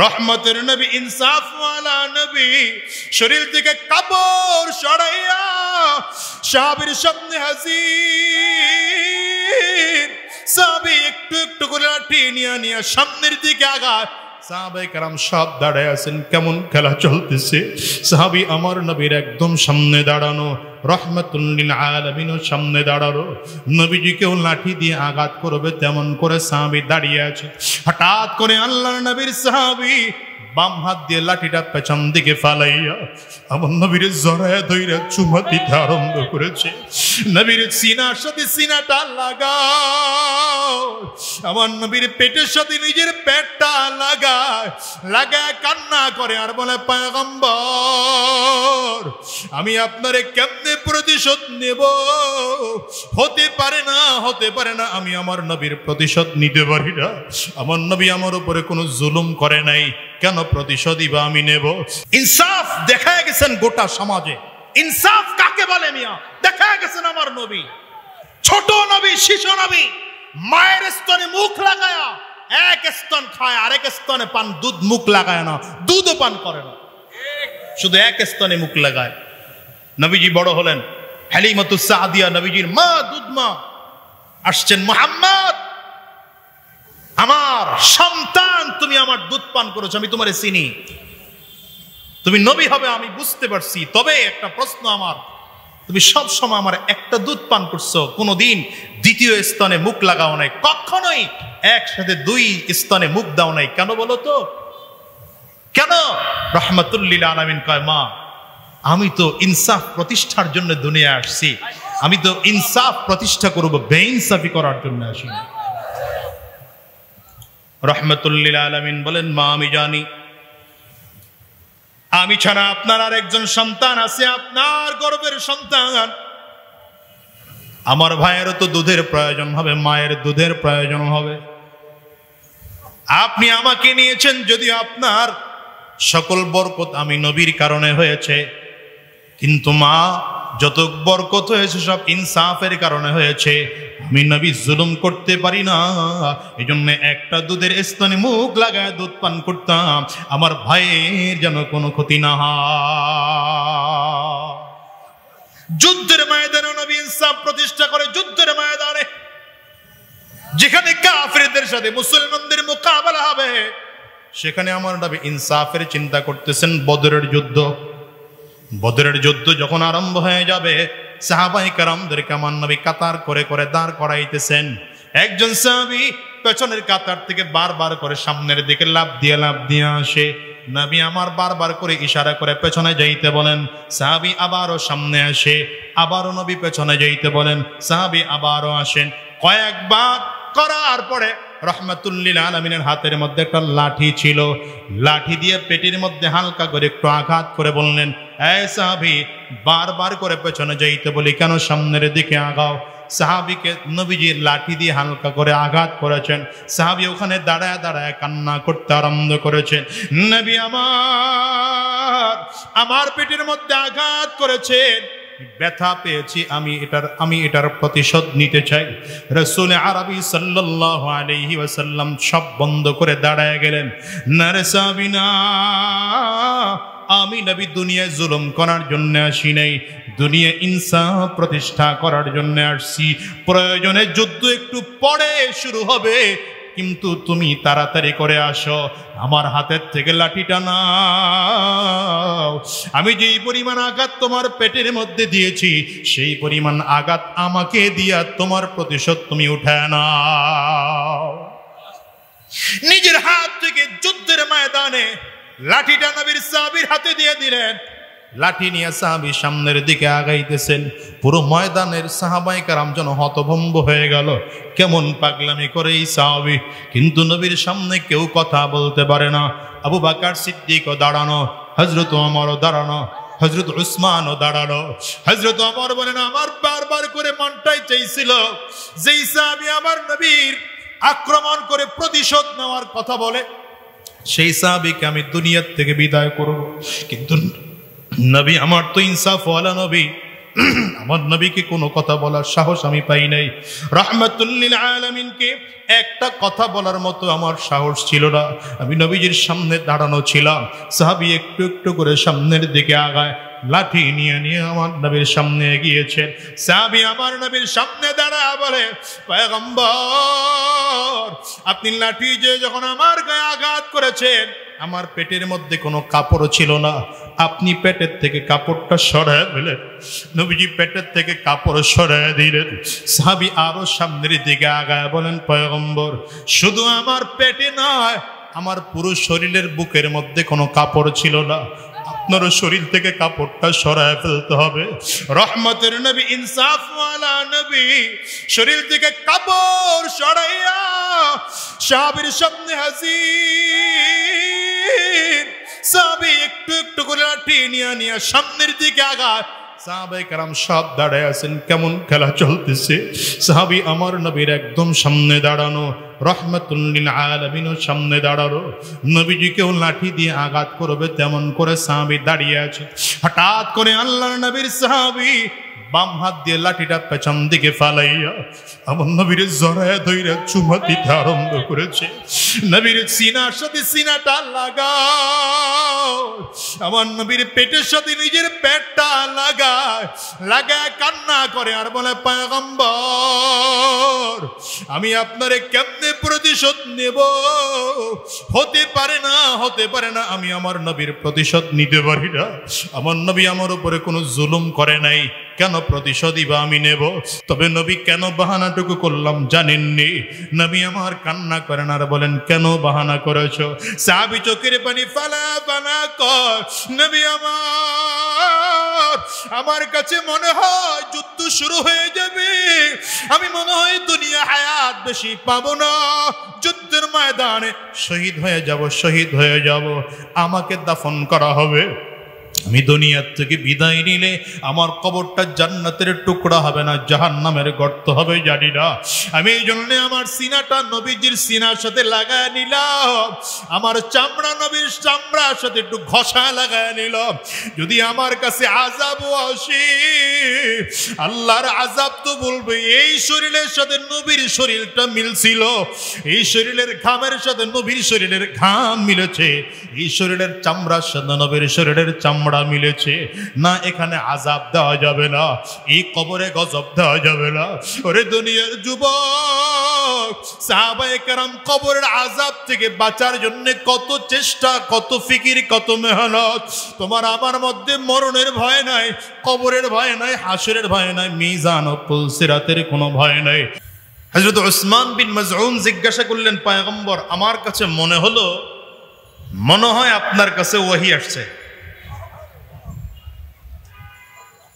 রহমতের নবী, ইনসাফওয়ালা নবী, শরীর থেকে কাপড় সরাইয়া সাহাবীর সামনে হাজির। সাহাবী একটু একটু করে লাঠি নিয়ে সামনের দিকে আগায়। সাহাবায়ে কেরাম সব দাঁড়ায় আছেন, কেমন খেলা চলতেছে। সাহাবী আমার নবীর একদম সামনে দাঁড়ানো, রহমাতুল লিল আলামিনের সামনে দাঁড়ানো, নবীজিকেও লাঠি দিয়ে আঘাত করবে তেমন করে সাহাবী দাঁড়িয়ে আছে। হঠাৎ করে আল্লাহর নবীর সাহাবী বাম হাত দিয়ে লাঠিটা পেছন দিকে ফালাইয়া আমার নবীর জড়ায়া ধইরা চুমা দিতে আরম্ভ করেছে। নবীর সিনার সাথে সিনাটা লাগাও, আমার নবীর পেটের সাথে নিজের পেটটা লাগায় কান্না করে আর বলে, পয়গম্বর আমি আপনারে কেমনে প্রতিশোধ নেব? হতে পারে না আমি আমার নবীর প্রতিশোধ নিতে পারি না। আমার নবী আমার উপরে কোনো জুলুম করে নাই, কেন প্রতিশোধই বা আমি নেব? ইনসাফ দেখায় গেছেন গোটা সমাজে। ইনসাফ কাকে বলে মিয়া দেখায় গেছেন আমার নবী। ছোট নবী, শিশু নবী, মায়ের স্তনে মুখ লাগায়া এক স্তন খায়, আরেক স্তনে পান দুধ, মুখ লাগায় না, দুধও পান করে না, শুধু এক স্তনে মুখ লাগায়। নবীজি বড় হলেন, হালিমাতুস সাদিয়া নবীজির মা, দুধ মা। আসছেন, মুহাম্মদ আমার সন্তান, তুমি আমার দুধ পান করেছো, আমি তোমারে চিনি, তুমি নবী হবে আমি বুঝতে পারছি। তবে একটা প্রশ্ন আমার, তুমি সব সময় আমার একটা দুধ পান করছো, কোনোদিন দ্বিতীয় স্তনে মুখ লাগাও নাই, কখনোই একসাথে দুই স্তনে মুখ দাও নাই, কেন বলো তো? কেন? রহমাতুল লিল আলামিন কয়, মা আমি তো ইনসাফ প্রতিষ্ঠার জন্য দুনিয়া আসছি, আমি তো ইনসাফ প্রতিষ্ঠা করব, বেইনসাফি করার জন্য আসিনি। রহমাতুল লিল আলামিন বলেন, মা আমি জানি আমি ছাড়া আপনার আর একজন সন্তান আছে, আপনার গর্ভের সন্তান। আমার ভাইয়েরও তো দুধের প্রয়োজন হবে, মায়ের দুধের প্রয়োজন হবে। আপনি আমাকে নিয়েছেন, যদিও আপনার সকল বরকত আমি নবীর কারণে হয়েছে, কিন্তু মা যত বরকত হয়েছে সব ইনসাফের কারণে হয়েছে। আমি নবী জুলুম করতে পারি না, এই জন্য একটা দুধের স্তনে মুখ লাগায় দুধ পান করতাম, আমার ভাইয়ের যেন কোনো ক্ষতি না হয়। যুদ্ধের ময়দানে নবী ইনসাফ প্রতিষ্ঠা করে। যুদ্ধের ময়দানে যেখানে কাফিরদের সাথে মুসলমানদের মোকাবেলা হবে, সেখানে আমার নবী ইনসাফের চিন্তা করতেছেন। বদরের যুদ্ধ যখন আরম্ভ হয়ে যাবে, সাহাবায়ে কেরামদেরকে আমার নবী কাতার করে করে দাঁড় করাইতেছেন। একজন সাহাবী পেছনের কাতার থেকে বারবার করে সামনের দিকে লাফ দিয়ে আসে। নবী আমার বারবার করে ইশারা করে পেছনে যাইতে বলেন, সাহাবী আবারও সামনে আসে, আবারও নবী পেছনে যাইতে বলেন, সাহাবী আবারও আসেন। কয়েকবার করার পরে রহমাতুল লিল আলামিনের হাতের মধ্যে একটা লাঠি ছিল, লাঠি দিয়ে পেটের মধ্যে হালকা করে একটু আঘাত করে বললেন, এই সাহাবী বারবার করে পেছনে যাইতে বলি, কেন সামনের দিকে আগাও? সাহাবীকে নবীজির লাঠি দিয়ে হালকা করে আঘাত করেছেন। সাহাবী ওখানে দাঁড়ায় দাঁড়ায় কান্না করতে আরম্ভ করেছেন, নবী আমার পেটের মধ্যে আঘাত করেছেন, ব্যথা পেয়েছি, আমি এটার প্রতিশোধ নিতে চাই। রাসূল আরবি সাল্লাল্লাহু আলাইহি ওয়াসাল্লাম সব বন্ধ করে দাঁড়ায় গেলেন। না রে সাহাবী না, আমি নবী দুনিয়ায় জুলুম করার জন্য আসি নাই, দুনিয়া ইনসাফ প্রতিষ্ঠা করার জন্য আসছি। প্রয়োজনে যুদ্ধ একটু পরে শুরু হবে, কিন্তু তুমি তাড়াতাড়ি করে আসো, আমার হাতের থেকে লাঠিটা নাও। আমি যেই পরিমাণ আঘাত তোমার পেটের মধ্যে দিয়েছি, সেই পরিমাণ আঘাত আমাকে দিয়া তোমার প্রতিশোধ তুমি উঠায় নাও। নিজের হাত থেকে যুদ্ধের ময়দানে লাঠিটা নবীর সাহাবীর হাতে দিয়ে দিলেন। লাঠি নিয়ে সাহাবী সামনের দিকে আগাইতেছেন। পুরো ময়দানের সাহাবায়ে কেরাম যেন হতভম্ব হয়ে গেল, কেমন পাগলামি করে এই সাহাবী। কিন্তু নবীর সামনে কেউ কথা বলতে পারে না। আবু বকর সিদ্দিকও দাঁড়ানো, হযরত ওমরও দাঁড়ানো, হযরত উসমানও দাঁড়ানো। হযরত ওমর বলেন, আমার বারবার করে মনটাই চাইছিল যেই সাহাবী আমার নবীর আক্রমণ করে প্রতিশোধ নেওয়ার কথা বলে, সেই সাহাবীকে আমি দুনিয়া থেকে বিদায় করব, কিন্তু নবী আমার তো ইনসাফওয়ালা নবী, আমার নবীকে কোনো কথা বলার সাহস আমি পাই নাই। রাহমাতুল লিল আলামিনকে একটা কথা বলার মতো আমার সাহস ছিল না। আমি নবীজির সামনে দাঁড়ানো ছিলাম, সাহাবী একটু একটু করে সামনের দিকে আগায়, লাঠি নিয়ে নিয়ে আমার নবীর সামনে এগিয়েছেন। সাহাবী আমার নবীর সামনে দাঁড়ায় বলে, পয়গম্বর, আপনি লাঠি যে যখন আমার গায়ে আঘাত করেছেন, আমার পেটের মধ্যে কোনো কাপড় ছিল না, আপনি পেটের থেকে কাপড়টা সরায় দিলেন। নবীজি পেটের থেকে কাপড় সরায় দিলেন। সাহাবী আরো সামনের দিকে আগায় বলেন, পয়গম্বর, শুধু আমার পেটে নয়, আমার পুরো শরীরের বুকের মধ্যে কোনো কাপড় ছিল না, আপনার শরীর থেকে কাপড়টা সরায় ফেলতে হবে। রহমতের নবী, ইনসাফওয়ালা নবী, শরীর থেকে কাপড় সরাইয়া সাহাবীর সামনে হাজির। সাহাবী একটু একটু করে লাঠি নিয়ে সামনের দিকে আগায়। সাহাবায়ে কেরাম সব দাঁড়ায় আছেন, কেমন খেলা চলতেছে। সাহাবী আমার নবীর একদম সামনে দাঁড়ানো, রহমাতুল লিল আলামিনও সামনে দাঁড়ানো। নবীজিকেও লাঠি দিয়ে আঘাত করবে তেমন করে সাহাবী দাঁড়িয়ে আছে। হঠাৎ করে আল্লাহর নবীর সাহাবী বাম হাত দিয়ে লাঠিটা পেছন দিকে ফালাইয়া আমার নবীর জড়ায় ধইরা চুমা দিতে আরম্ভ করেছে। নবীর সিনার সাথে সিনাটা লাগাও, আমার নবীর পেটের সাথে নিজের পেটটা লাগায় কান্না করে আর বলে, পয়গম্বর, আমি আপনারে কেমনে প্রতিশোধ নেব? হতে পারে না আমি আমার নবীর প্রতিশোধ নিতে পারি না। আমার নবী আমার উপরে কোনো জুলুম করে নাই, কেন প্রতিশোধই বা আমি নেব? তবে নবী কেন বাহানাটুকু করলাম জানেননি? নবী আমার কান্না করেন আর বলেন, কেন বাহানা করেছ? সাহাবী চোখের পানি ফালা কর, নবী আমার কাছে মনে হয় যুদ্ধ শুরু হয়ে যাবে, আমি মনে হয় দুনিয়া হায়াত বেশি পাবো না, যুদ্ধের ময়দানে শহীদ হয়ে যাব, আমাকে দাফন করা হবে। আমি দুনিয়ার থেকে বিদায় নিলে আমার কবরটা জান্নাতের টুকরা হবে না, জাহান্নামের গর্ত হবে, জানি না। আমি এই জন্য আমার সিনাটা নবীজির সিনার সাথে লাগায় নিলাম, আমার চামড়া নবীর চামড়ার সাথে একটু ঘষা লাগায় নিলাম। যদি আমার কাছে আযাব আসে, আল্লাহর আযাব তো বলবে এই শরীরের সাথে নবীর শরীরটা মিলছিল, এই শরীরের ঘামের সাথে নবীর শরীরের ঘাম মিলেছে, এই শরীরের চামড়ার সাথে নবীর শরীরের চামড়া মিলেছে না, এখানে আযাব দেওয়া যাবে না, এই কবরে গজব দেওয়া যাবে না। ওরে দুনিয়ার যুবক, সাহাবায়ে কেরাম কবরের আযাব থেকে বাঁচার জন্য কত চেষ্টা, কত ফিকির, কত মেহনত। তোমার আমার মধ্যে মরণের ভয় নাই, কবরের ভয় নাই, হাসরের ভয় নাই, মিজান ও পুলসিরাতের কোনো ভয় নাই। হযরত উসমান বিন মাযউন জিজ্ঞাসা করলেন, পয়গম্বর, আমার কাছে মনে হয় আপনার কাছে ওহী আসছে।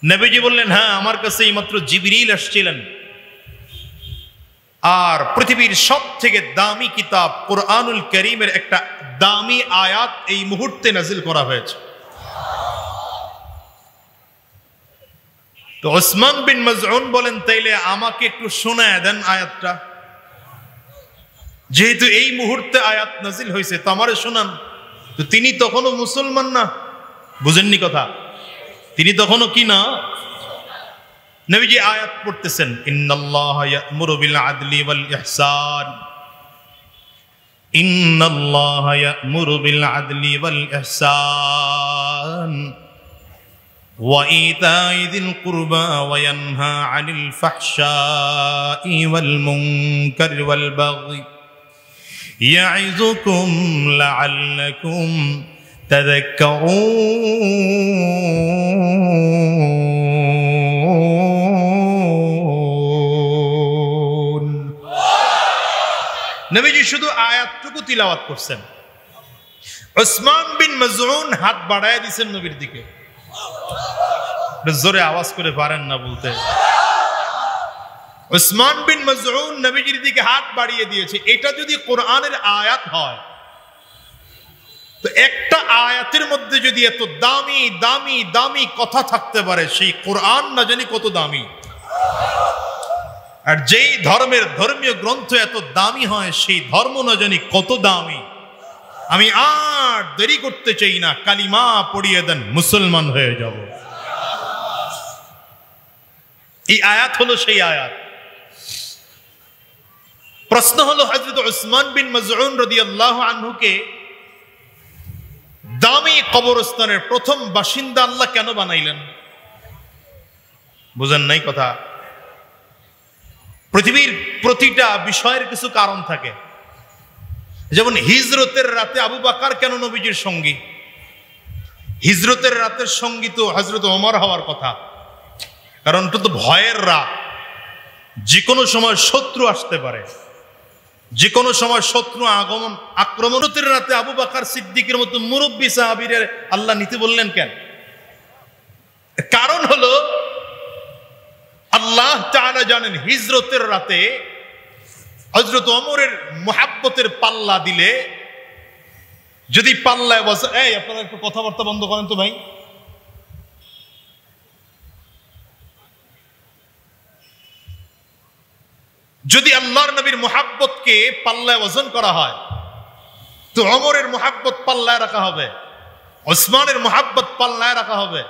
নবীজি বললেন, হ্যাঁ, আমার কাছে এইমাত্র জিবরিল আসছিলেন, আর পৃথিবীর সব থেকে দামি কিতাব কুরআনুল কারীমের একটা দামি আয়াত এই মুহূর্তে নাজিল করা হয়েছে। তো উসমান বিন মাযউন বলেন, তাইলে আমাকে একটু শোনায় দেন আয়াতটা, যেহেতু এই মুহূর্তে আয়াত নাজিল হয়েছে, তো আমারে শোনান। তো তিনি তখনও মুসলমান না, বুঝেননি কথা, তিনি তখনও কি না। নবীজি আয়াত পড়তেছেন, ইন্নাল্লাহা ইয়া'মুরু বিল আদলি ওয়াল ইহসান, ইন্নাল্লাহা ইয়া'মুরু বিল আদলি ওয়াল ইহসান ওয়া ইতা'i যিল কুরবা ওয়া ইয়ানহা আনিল ফাহশাই ওয়াল মুনকারি ওয়াল বাগই ইয়া'iযুকুম লা'আল্লাকুম তাযাক্কারুন। নবীজি শুধু আয়াতটুকু তিলাওয়াত করছেন। উসমান বিন মাযউন হাত বাড়ায় দিয়েছেন নবীর দিকে, জোরে আওয়াজ করে পারেন না বলতে। উসমান বিন মাযউন নবীজির দিকে হাত বাড়িয়ে দিয়েছে। এটা যদি কোরআনের আয়াত হয়, তো একটা আয়াতের মধ্যে যদি এত দামি দামি দামি কথা থাকতে পারে, সেই কোরআন না জানি কত দামি। আর যেই ধর্মের ধর্মীয় গ্রন্থ এত দামি হয়, সেই ধর্ম না জানি কত দামি। আমি আর দেরি করতে চাই না, কালিমা পড়িয়ে দেন, মুসলমান হয়ে যাব। এই আয়াত হলো সেই আয়াত। প্রশ্ন হলো, হযরত উসমান বিন মাযউন রাদিয়াল্লাহু আনহুকে দামি কবরস্থানের প্রথম বাসিন্দা আল্লাহ কেন বানাইলেন? বুঝেন নাই কথা? পৃথিবীর প্রতিটা বিষয়ের কিছু কারণ থাকে। যেমন হিজরতের রাতে আবু বকর কেন নবীজির সঙ্গী? হিজরতের রাতের সঙ্গী তো হযরত ওমর হওয়ার কথা, কারণ এটা তো ভয়ের রাত। যে কোনো সময় শত্রু আসতে পারে, যে কোনো সময় শত্রু আক্রমণের রাতে আবু বকর সিদ্দিকের মতো মুরব্বী সাহাবীদের আল্লাহ নিতে বললেন কেন? কারণ হলো আল্লাহ তাআলা জানেন হিজরতের রাতে হযরত ওমরের মুহাব্বতের পাল্লা দিলে, যদি পাল্লায় বসে, এই আপনারা একটু কথাবার্তা বন্ধ করেন তো ভাই, যদি আল্লাহর নবীর মুহাব্বতকে পাল্লায় ওজন করা হয় তো ওমরের মুহাব্বত পাল্লায় রাখা হবে, ওসমানের মুহাব্বত পাল্লায় রাখা হবে,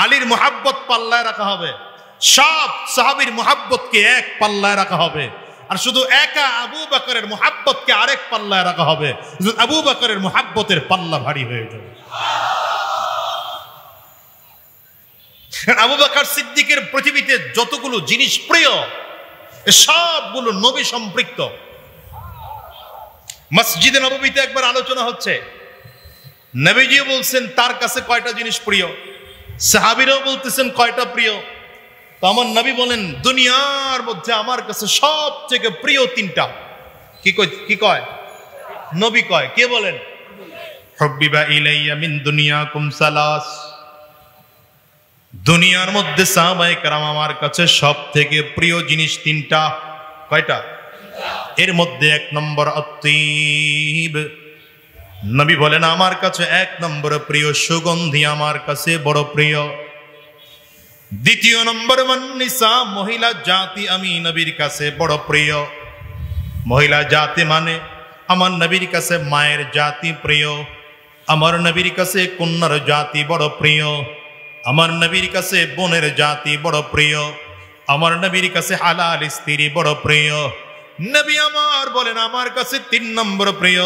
আলীর মুহাব্বত পাল্লায় রাখা হবে, সব সাহাবীর মুহাব্বতকে এক পাল্লায় রাখা হবে। আর শুধু একা আবু বকরের মুহাব্বতকে আরেক পাল্লায় রাখা হবে। আবু বকরের মুহাব্বতের পাল্লা ভারী হয়ে যাবে। আবু বকর সিদ্দিকের পৃথিবীতে যতগুলো জিনিস প্রিয় সবগুলো নবী সম্পৃক্ত। মসজিদে নববীতে একবার আলোচনা হচ্ছে, নবীজিও বলছেন তার কাছে কয়টা জিনিস প্রিয়, সাহাবীরাও বলতেছেন কয়টা প্রিয়। তো আমার নবী বলেন, দুনিয়ার মধ্যে আমার কাছে সবথেকে প্রিয় তিনটা। কি কয়? নবী কয়। কে বলেন? হুব্বিবা ইলাইয়া মিন দুনিয়াকুম সালাস। দুনিয়ার মধ্যে সাহাবায়ে কেরাম আমার কাছে সবথেকে প্রিয় জিনিস তিনটা। কয়টা? এর মধ্যে এক নম্বর আত্তীব। নবী বলেন আমার কাছে এক নম্বর প্রিয় সুগন্ধি, আমার কাছে বড় প্রিয়। দ্বিতীয় নম্বর নিসা, মহিলা জাতি আমি নবীর কাছে বড় প্রিয়। মহিলা জাতি মানে আমার নবীর কাছে মায়ের জাতি প্রিয়, আমার নবীর কাছে কন্যার জাতি বড় প্রিয়, আমার নবীর কাছে বোনের জাতি বড় প্রিয়, আমার নবীর কাছে হালাল স্ত্রী বড় প্রিয়। নবী আমার বলেন আমার কাছে তিন নম্বর প্রিয়,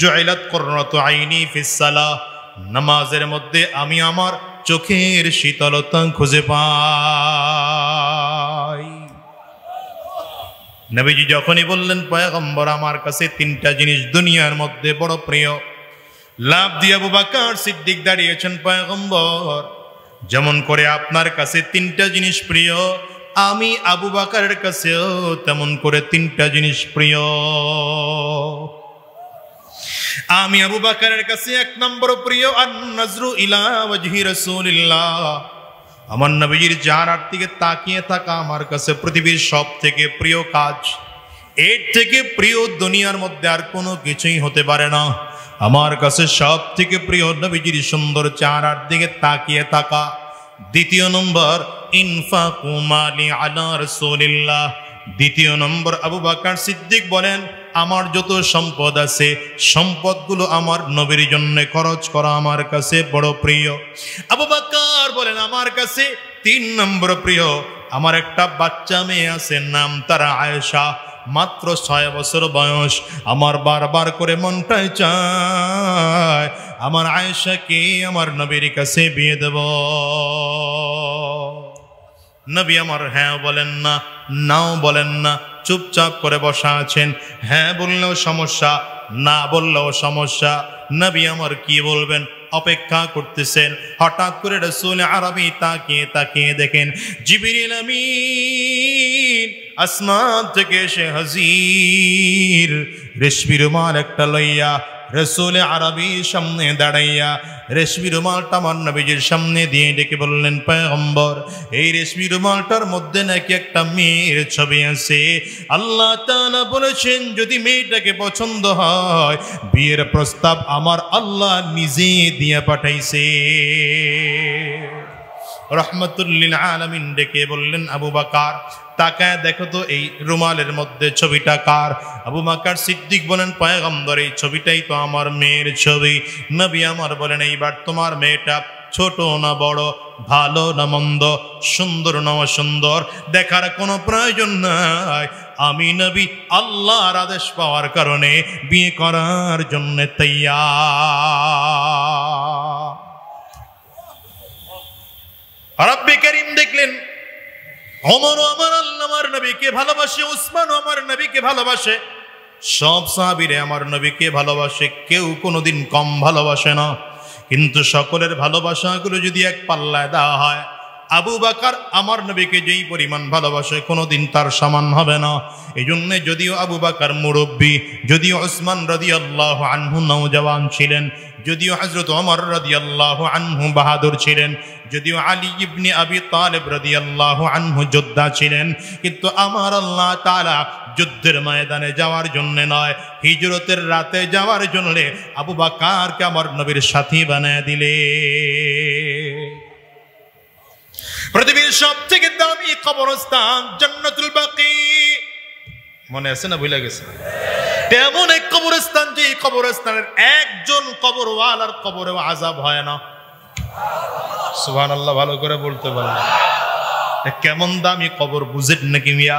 জুইলাত কুররাতু আইনি ফিস সালাহ। নামাজের মধ্যে আমি আমার চোখের শীতলতা খুঁজে পাই। নবীজি যখনই বললেন পয়গম্বর আমার কাছে তিনটা জিনিস দুনিয়ার মধ্যে বড় প্রিয়, লাভ দিয়ে আবু বকর সিদ্দিক দাঁড়িয়েছেন, পয়গম্বর যেমন করে আপনার কাছে তিনটা জিনিস প্রিয়, আমি আবু বকরের কাছেও তেমন করে তিনটা জিনিস প্রিয়। আমি আবু বকরের কাছে এক নম্বর প্রিয় আন-নাজরু ইলা ওয়াজহি রাসূলিল্লাহ। আমার নবীর চেহারার দিকে তাকিয়ে থাকা আমার কাছে পৃথিবীর সবথেকে প্রিয় কাজ। এর থেকে প্রিয় দুনিয়ার মধ্যে আর কোনো কিছুই হতে পারে না। আমার কাছে সবথেকে প্রিয় নবীজির সুন্দর চেহারার দিকে তাকিয়ে থাকা। দ্বিতীয় নম্বর ইনফাকু মালি আলা রাসূলিল্লাহ। দ্বিতীয় নম্বর আবু বকর সিদ্দিক বলেন আমার যত সম্পদ আছে সম্পদগুলো আমার নবীর জন্য খরচ করা আমার কাছে বড় প্রিয়। আবু বকর বলেন আমার কাছে তিন নম্বর প্রিয়, আমার একটা বাচ্চা মেয়ে আছে, নাম তার আয়েশা, মাত্র 6 বছর বয়স। আমার বারবার করে মনটাই চায় আমার আয়েশাকে আমার নবীর কাছে বিয়ে দেব। নবী আমার হ্যাঁ বলেন না, নাও বলেন না, চুপচাপ করে বসা আছেন। হ্যাঁ বললেও সমস্যা, না বললেও সমস্যা। নবী আমার কি বলবেন অপেক্ষা করতেছেন। হঠাৎ করে রাসূল আরবি তাকিয়ে তাকিয়ে দেখেন জিবরিল আমিন আসমান থেকে এসে হাজির, রেশমি রুমাল একটা লইয়া রাসূল আরবি সামনে দাঁড়াইয়া রেশমি রুমালটা আমার নবীজির সামনে দিয়ে ডেকে বললেন পয়গম্বর এই রেশমি রুমালটার মধ্যে নাকি একটা মেয়ের ছবি আছে। আল্লাহ তাআলা বলেছেন যদি মেয়েটাকে পছন্দ হয় বিয়ের প্রস্তাব আমার আল্লাহ নিজে দিয়ে পাঠাইছে। রহমাতুল লিল আলামিন ডেকে বললেন আবু বকর তাকায় দেখো তো এই রুমালের মধ্যে ছবিটা কার? আবু বকর সিদ্দিক বলেন পয়গম্বর এই ছবিটাই তো আমার মেয়ের ছবি। নবী আমার বলেন এইবার তোমার মেয়েটা ছোট না বড়, ভালো না মন্দ, সুন্দর না অসুন্দর দেখার কোনো প্রয়োজন নাই। আমি নবী আল্লাহর আদেশ পাওয়ার কারণে বিয়ে করার জন্য তৈয়ার। রব্বে কারীম দেখলেন ওমর আমার নবীকে ভালোবাসে, উসমান আমার নবীকে ভালোবাসে, সব সাহাবীরা আমার নবীকে ভালোবাসে, কেউ কোনোদিন কম ভালোবাসে না। কিন্তু সকলের ভালোবাসাগুলো যদি এক পাল্লায় দেওয়া হয়, আবু বকর আমার নবীকে যেই পরিমাণ ভালোবাসে কোনোদিন তার সমান হবে না। এই জন্য যদিও আবু বকর মুরব্বী, যদিও উসমান রাদিয়াল্লাহু আনহু নওজওয়ান ছিলেন, যদিও হযরত ওমর রাদিয়াল্লাহু আনহু বাহাদুর ছিলেন, যদিও আলী ইবনে আবি তালেব রাদিয়াল্লাহু আনহু যোদ্ধা ছিলেন, কিন্তু আমার আল্লাহ তাআলা যুদ্ধের ময়দানে যাওয়ার জন্য নয়, হিজরতের রাতে যাওয়ার জন্য আবু বকরকে আমার নবীর সাথী বানায় দিলে। পৃথিবীর সবথেকে দামি কবরস্থান জান্নাতুল বাকি, মনে আছে না ভুলে গেছে? তেমন এক কবরস্থান যে কবরস্থানের একজন কবরওয়ালার কবরেও আযাব হয় না। সুবহানাল্লাহ, ভালো করে বলতে পারলেন? কেমন দামি কবর বুঝেন নাকি মিয়া?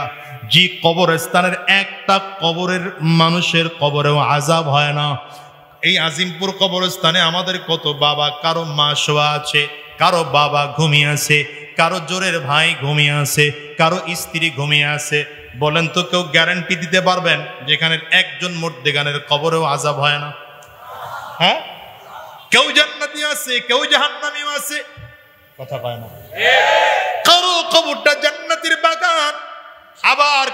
যে কবরস্থানের একটা কবরের মানুষের কবরেও আযাব হয় না। এই আজিমপুর কবরস্থানে আমাদের কত বাবা, কারো মা শোয়া আছে, কারো বাবা ঘুমিয়ে আছে, কারো জোরের ভাই ঘুমিয়ে আছে, কারো স্ত্রী ঘুমিয়ে আছে। বলেন তো কেউ গ্যারান্টি দিতে পারবেন যেখানে একজন মুর্দেগানের কবরেও আযাব হয় না? হ্যাঁ, কেউ জান্নাতি আছে, কেউ জাহান্নামী আছে, কথা কয় না। কারো কবরটা জান্নাতের বাগান, আবার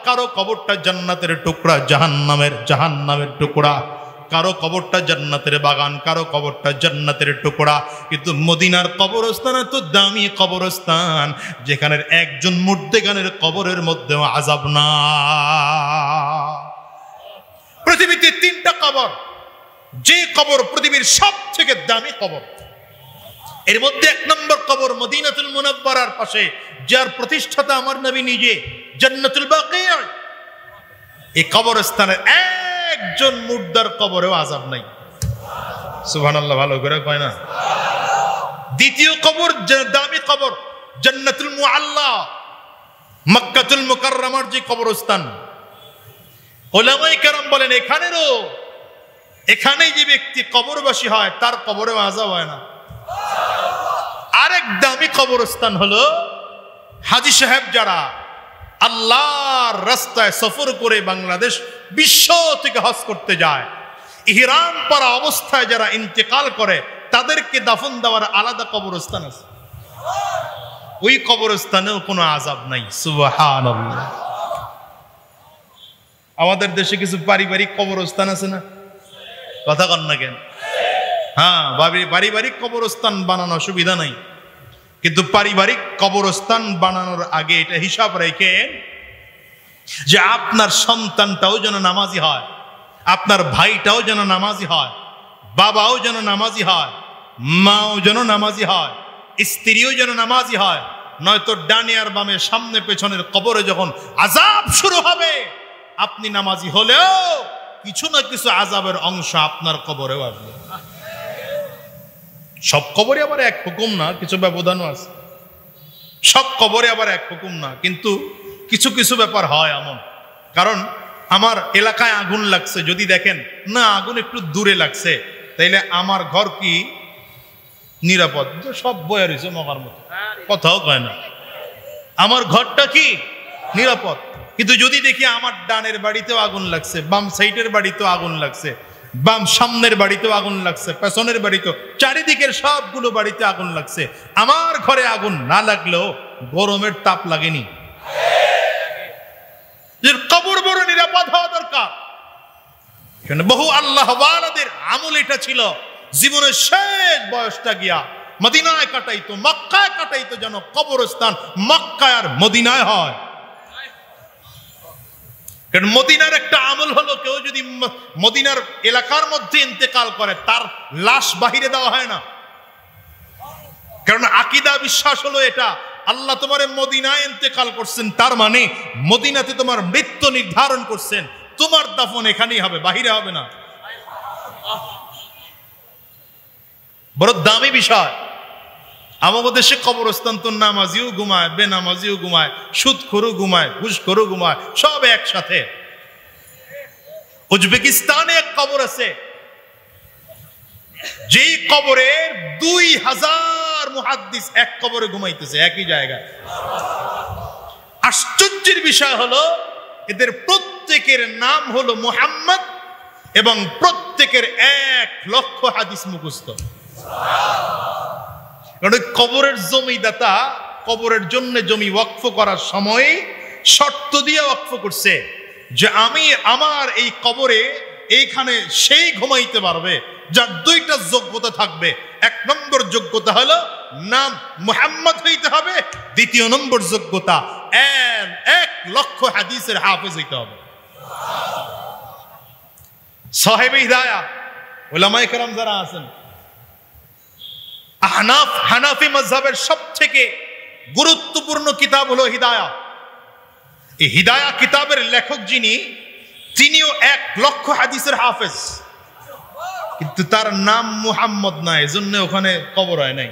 কারো কবরটা জান্নাতের টুকরা, জাহান্নামের টুকরা। কারো কবরটা জান্নাতের বাগান, কারো কবরটা জান্নাতের টুকরা। কিন্তু মদিনার কবরস্থান তো দামি কবরস্থান, যেখানে একজন মুর্দেগানের কবরের মধ্যেও আযাব না। পৃথিবীতে 3টা কবর, যে কবর পৃথিবীর সবথেকে দামি কবর, এর মধ্যে 1 নম্বর কবর মদিনাতুল মুনাওয়ারার পাশে, যার প্রতিষ্ঠাতা আমার নবী নিজে, জান্নাতুল বাকি। এই কবরস্থানের একজন মুর্দার কবরেও আযাব নাই। সুবহানাল্লাহ, ভালো করে কয় না? দ্বিতীয় কবর দামি কবর জান্নাতুল মুআল্লা, মক্কাতুল মুকাররমার যে কবরস্থান। উলামায়ে কেরাম বলেন এখানেই যে ব্যক্তি কবরবাসী হয় তার কবরেও আযাব হয় না। আরেক দামি কবরস্থান হলো হাজী সাহেব যারা আল্লাহর রাস্তায় সফর করে বাংলাদেশ বিশ্ব থেকে হজ করতে যায়, ইহরাম পরা অবস্থায় যারা ইন্তেকাল করে তাদেরকে দাফন দেওয়ার আলাদা কবরস্থান আছে। ওই কবরস্থানেও কোনো আযাব নাই। সুবহানাল্লাহ। আমাদের দেশে কিছু পারিবারিক কবরস্থান আছে না? কথা কন না কেন? হ্যাঁ, পারিবারিক কবরস্থান বানানো অসুবিধা নাই, কিন্তু পারিবারিক কবরস্থান বানানোর আগে এটা হিসাব রেখেন যে আপনার সন্তানটাও যেন নামাজি হয়, আপনার ভাইটাও যেন নামাজি হয়, বাবাও যেন নামাজি হয়, মাও যেন নামাজি হয়, স্ত্রীও যেন নামাজি হয়। নয়তো ডানে আর বামে, সামনে পেছনের কবরে যখন আযাব শুরু হবে, আপনি নামাজি হলেও কিছু না কিছু আযাবের অংশ আপনার কবরেও আসবে। সব কবরে আবার এক হুকুম না, কিছু ব্যবধানও আছে। সব কবরে আবার এক হুকুম না, কিন্তু কিছু কিছু ব্যাপার হয় এমন। কারণ আমার এলাকায় আগুন লাগছে, যদি দেখেন না আগুন একটু দূরে লাগছে, তাইলে আমার ঘর কি নিরাপদ? সব বয়ে রয়েছে মগার মতো, কথাও কয় না। আমার ঘরটা কি নিরাপদ? কিন্তু যদি দেখি আমার ডানের বাড়িতেও আগুন লাগছে, বাম সাইডের বাড়িতেও আগুন লাগছে, বাম সামনের বাড়িতেও আগুন লাগছে, পেছনের বাড়িতেও, চারিদিকের সবগুলো বাড়িতে আগুন লাগছে, আমার ঘরে আগুন না লাগলেও গরমের তাপ লাগেনি। কবর বড় নিরাপদ হওয়া দরকার। বহু আল্লাহওয়ালাদের আমল এটা ছিল, জীবনের শেষ বয়সটা গিয়া মদিনায় কাটাইতো, মক্কায় কাটাইতো, যেন কবরস্থান মক্কায় আর মদিনায় হয়। কারণ মদিনার একটা আমল হলো, কেউ যদি মদিনার এলাকার মধ্যে ইন্তেকাল করে তার লাশ বাহিরে দেওয়া হয় না। কারণ আকীদা বিশ্বাস হলো এটা, আল্লাহ তোমার মদিনায় ইন্তেকাল করছেন, তার মানে মদিনাতে তোমার মৃত্যু নির্ধারণ করছেন, তোমার দাফন এখানেই হবে, বাহিরে হবে না। বড় দামি বিষয়। আমাদের দেশে কবরস্থান তো নামাজিও ঘুমায়, বেনামাজিও ঘুমায়, সুদখোরও ঘুমায়, ঘুষখোরও ঘুমায়, সব একসাথে। উজবেকিস্তানে এক কবর আছে, যেই কবরের 2000 মুহাদ্দিস এক কবরে ঘুমাইতেছে একই জায়গায়। আশ্চর্যের বিষয় হলো এদের প্রত্যেকের নাম হলো মুহাম্মদ এবং প্রত্যেকের 1 লক্ষ হাদিস মুখস্থ। কবরের জমিদাতা কবরের জন্য জমি ওয়াকফ করার সময় শর্ত দিয়ে ওয়াকফ করছে যে আমি আমার এই কবরে এইখানে সেই ঘুমাইতে পারবে যার 2টা যোগ্যতা থাকবে। 1 নম্বর যোগ্যতা হলো নাম মুহাম্মদ হইতে হবে, 2য় নম্বর যোগ্যতা 1 লক্ষ হাদিসের হাফেজ হইতে হবে। সাহেবে হিদায়াত উলামায়ে কেরাম যারা আছেন, হানাফি মাযহাবের সবথেকে গুরুত্বপূর্ণ কিতাব হলো হিদায়াত। এই হিদায়াত কিতাবের লেখক তিনিও 1 লক্ষ হাদিসের হাফেজ, কিন্তু তার নাম মুহাম্মদ না, এজন্য ওখানে কবর হয় নাই।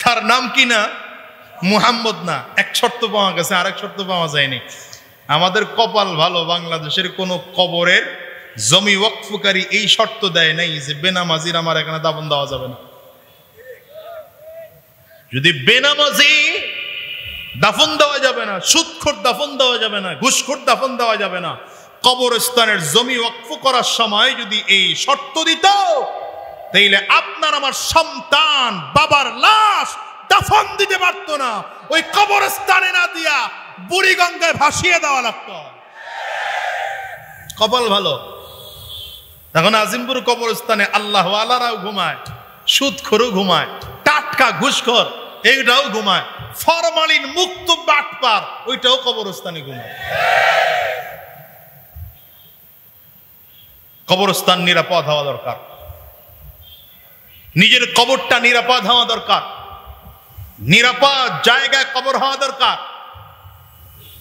তার নাম কি না? মুহাম্মদ না। এক শর্ত পাওয়া গেছে, আরেক শর্ত পাওয়া যায়নি। আমাদের কপাল ভালো, বাংলাদেশের কোন কবরের জমি ওয়াকফকারী এই শর্ত দেয় নাই যে বেনামাজির আমার এখানে দাফন দেওয়া যাবে না। যদি বেনামাজি দাফন দেওয়া যাবে না, সুদখোর দাফন দেওয়া যাবে না, ঘুষখোর দাফন দেওয়া যাবে না, কবরস্থানের জমি ওয়াকফ করার সময় যদি এই শর্ত দিত, তাইলে আপনার আমার সন্তান বাবার লাশ দাফন দিতে পারতো না, ওই কবরস্থানে না দিয়া বুড়িগঙ্গায় ভাসিয়ে দেওয়া লাগতো। কপাল ভালো। এখন আজিমপুর কবরস্থানে আল্লাহ ওয়ালারাও ঘুমায়, সুদখোরও ঘুমায়, টাটকা ঘুষখোর এইটাও ঘুমায়, ফরমালিন মুক্ত বাটপার ওইটাও কবরস্থানে ঘুমায়। কবরস্থান নিরাপদ হওয়া দরকার, নিজের কবরটা নিরাপদ হওয়া দরকার, নিরাপদ জায়গায় কবর হওয়া দরকার।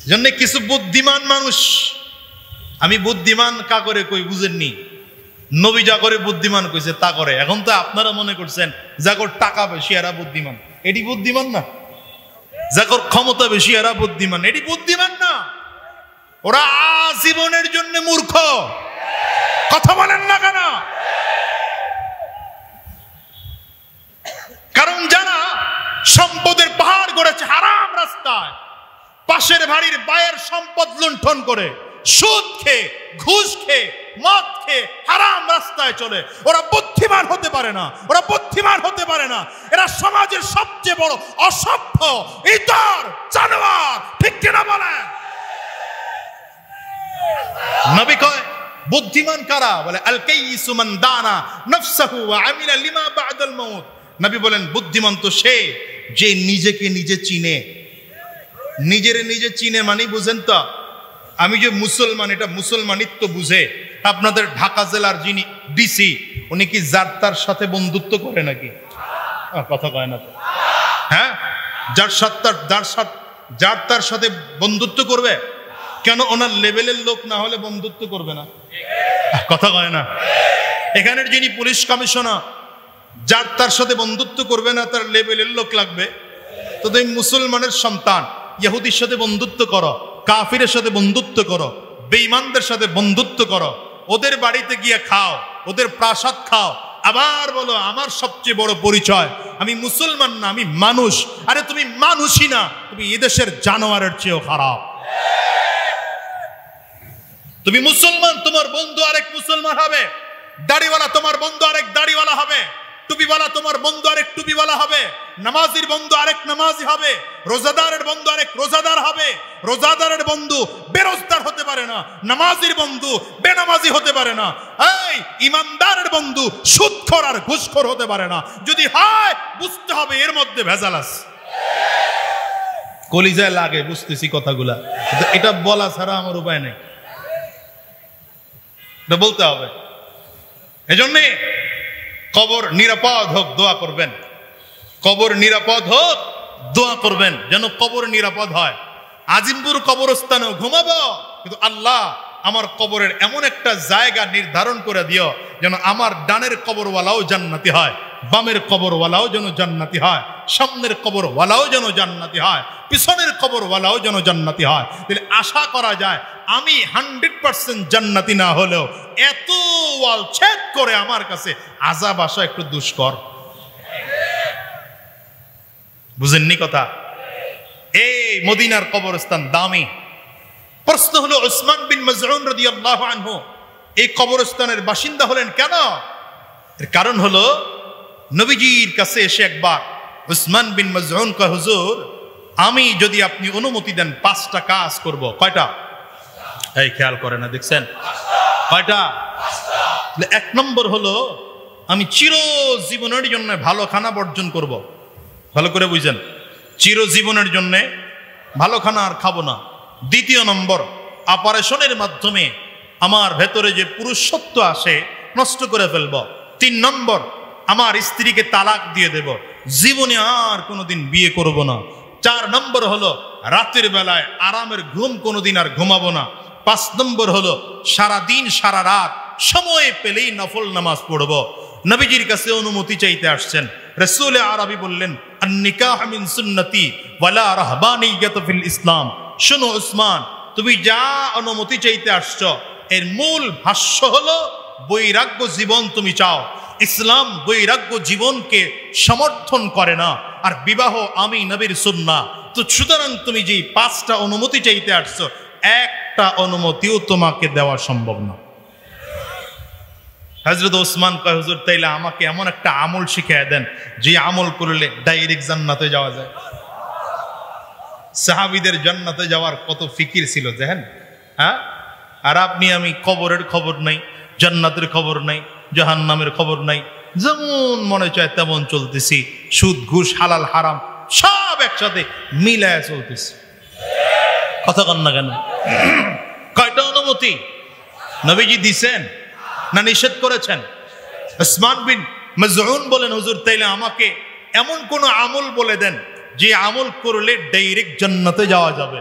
জন্য কিছু বুদ্ধিমান মানুষ, আমি বুদ্ধিমান কা করে কই বুঝেননি, নবী যা করে বুদ্ধিমান কইছে তা করে। এখন তো আপনারা মনে করছেন যাকর টাকা বেশি এরা বুদ্ধিমান, এটি বুদ্ধিমান না। যাকর ক্ষমতা বেশি এরা বুদ্ধিমান, এটি বুদ্ধিমান না। ওরা আজীবনের জন্য মূর্খ। কথা বলেন না কেন? কারণ যারা সম্পদের পাহাড় গড়েছে হারাম রাস্তায়, পাশের বাড়ির বায়ের সম্পদ লুণ্ঠন করে, সুদ খেয়ে, ঘুষ খেয়ে, মদ খেয়ে হারাম রাস্তায় চলে, ওরা বুদ্ধিমান হতে পারে না। ওরা বুদ্ধিমান হতে পারে না। এরা সমাজের সবচেয়ে বড় অসভ্য, ইতর, জানোয়ার। ঠিক কিনা বলেন? নবী কয় বুদ্ধিমান কারা? বলে আল কাইয়িসু মান দানা নাফসাহু ওয়া আমিলা লিমা বা'দাল মাউত। নবী বলেন বুদ্ধিমান তো সে যে নিজেকে নিজে চিনে। নিজের নিজে চিনে মানে বুঝেন তো? আমি যে মুসলমান, এটা মুসলমানিত্ব বুঝে। আপনাদের ঢাকা জেলার যিনি ডিসি, উনি কি যার তার সাথে বন্ধুত্ব করে নাকি? কথা কয় না তো। হ্যাঁ, যার তার সাথে বন্ধুত্ব করবে কেন? ওনার লেভেলের লোক না হলে বন্ধুত্ব করবে না। কথা কয় না। এখানের যিনি পুলিশ কমিশনার, যার তার সাথে বন্ধুত্ব করবে না, তার লেভেলের লোক লাগবে। তো তুমি মুসলমানের সন্তান, ইহুদির সাথে বন্ধুত্ব করো, কাফিরের সাথে বন্ধুত্ব করো, বেঈমানদের সাথে বন্ধুত্ব করো, ওদের বাড়িতে গিয়ে খাও, ওদের প্রাসাদ খাও, আবার বলো আমার সবচেয়ে বড় পরিচয় আমি মুসলমান না, আমি মানুষ। আরে তুমি মানুষই না, তুমি এদেশের জানোয়ারের চেয়েও খারাপ। তুমি মুসলমান, তোমার বন্ধু আরেক মুসলমান হবে, দাড়িওয়ালা তোমার বন্ধু আরেক দাড়িওয়ালা হবে, টুপিওয়ালা তোমার বন্ধু আরেক টুপিওয়ালা হবে, নামাজির বন্ধু আরেক নামাজি হবে, রোজাদারের বন্ধু আরেক রোজাদার হবে। রোজাদারের বন্ধু বেরোজগার হতে পারে না, নামাজির বন্ধু বেনামাজি হতে পারে না। এই ইমানদারের বন্ধু সুদখোর আর ঘুষখোর হতে পারে না। যদি হয় বুঝতে হবে এর মধ্যে ভেজাল আছে। কলিজায় লাগে, বুঝতেছি কথাগুলা, এটা বলা ছাড়া আমার উপায় নেই, এটা বলতে হবে। এজন্য কবর নিরাপদ হোক দোয়া করবেন, কবর নিরাপদ হোক দোয়া করবেন, যেন কবর নিরাপদ হয়। আজিমপুর কবরস্থানেও ঘুমাবো, কিন্তু আল্লাহ আমার কবরের এমন একটা জায়গা নির্ধারণ করে দিও যেন আমার ডানের কবরওয়ালাও জান্নাতি হয়, বামের কবরওয়ালাও যেন জান্নাতি হয়, সামনের কবরওয়ালাও যেন জান্নাতি হয়, পিছনের কবরওয়ালাও যেন জান্নাতি হয়। তাহলে আশা করা যায় আমি 100% জান্নাতি না হলেও এত ওয়াল ছেদ করে আমার কাছে আযাব আসা একটু দুষ্কর। বুঝেননি কথা? এই মদিনার কবরস্থান দামি। প্রশ্ন হলো উসমান বিন মাযউন রাদিয়াল্লাহু আনহু এই কবরস্থানের বাসিন্দা হলেন কেন? এর কারণ হলো নবীজির কাছে এসে একবার উসমান বিন মাযউন কয়, হুজুর আমি যদি আপনি অনুমতি দেন 5টা কাজ করব। কয়টা? এই খেয়াল করে না, দেখছেন কয়টা? 1 নম্বর হলো আমি চিরজীবনের জন্য ভালো খানা বর্জন করব। ভালো করে বুঝেন, চিরজীবনের জন্য ভালো খানা আর খাবো না। 2 নম্বর, অপারেশনের মাধ্যমে আমার ভেতরে যে পুরুষত্ব আসে নষ্ট করে ফেলবো। 3 নম্বর, আমার স্ত্রীকে তালাক দিয়ে দেব, জীবনে আর কোনোদিন বিয়ে করব না। 4 নম্বর হলো রাতের বেলায় আরামের ঘুম কোনোদিন আর ঘুমাবো না। 5 নম্বর হলো সারাদিন সারা রাত সময় পেলেই নফল নামাজ পড়ব। নবীজির কাছে অনুমতি চাইতে আসছেন। রাসূল আরবি বললেন, আন-নিকাহ মিন সুন্নতি ওয়ালা রাহবানিয়াত ফিল ইসলাম। শোনো উসমান, তুমি যা অনুমতি চাইতে আসছো এর মূল ভাষ্য হলো বৈরাগ্য জীবন তুমি চাও। ইসলাম বৈরাগ্য জীবনকে সমর্থন করে না, আর বিবাহ আমি নবীর সুন্নাহ। তো সুতরাং তুমি যেই 5টা অনুমতি চাইতে আসছো একটা অনুমতিও তোমাকে দেওয়া সম্ভব না। হযরত ওসমান কয়, হুজুর তাইলে আমাকে এমন একটা আমল শিখিয়ে দেন যে আমল করলে ডাইরেক্ট জান্নাতে যাওয়া যায়। সাহাবীদের জান্নাতে যাওয়ার কত ফিকির ছিল দেখেন। হ্যাঁ, আর আপনি আমি কবরের খবর নাই, জান্নাতের খবর নাই, জাহান্নামের খবর নাই, যেমন মনে চায় তেমন চলতেছি। সুদ ঘুষ হালাল হারাম সব একসাথে মিলায় চলতেছি। কথা কন না কেন? কয়টা অনুমতি নবীজি দিছেন না নিষেধ করেছেন? উসমান বিন মাযউন বলেন, হুজুর তাইলে আমাকে এমন কোন আমল বলে দেন যে আমল করলে ডাইরেক্ট জান্নাতে যাওয়া যাবে।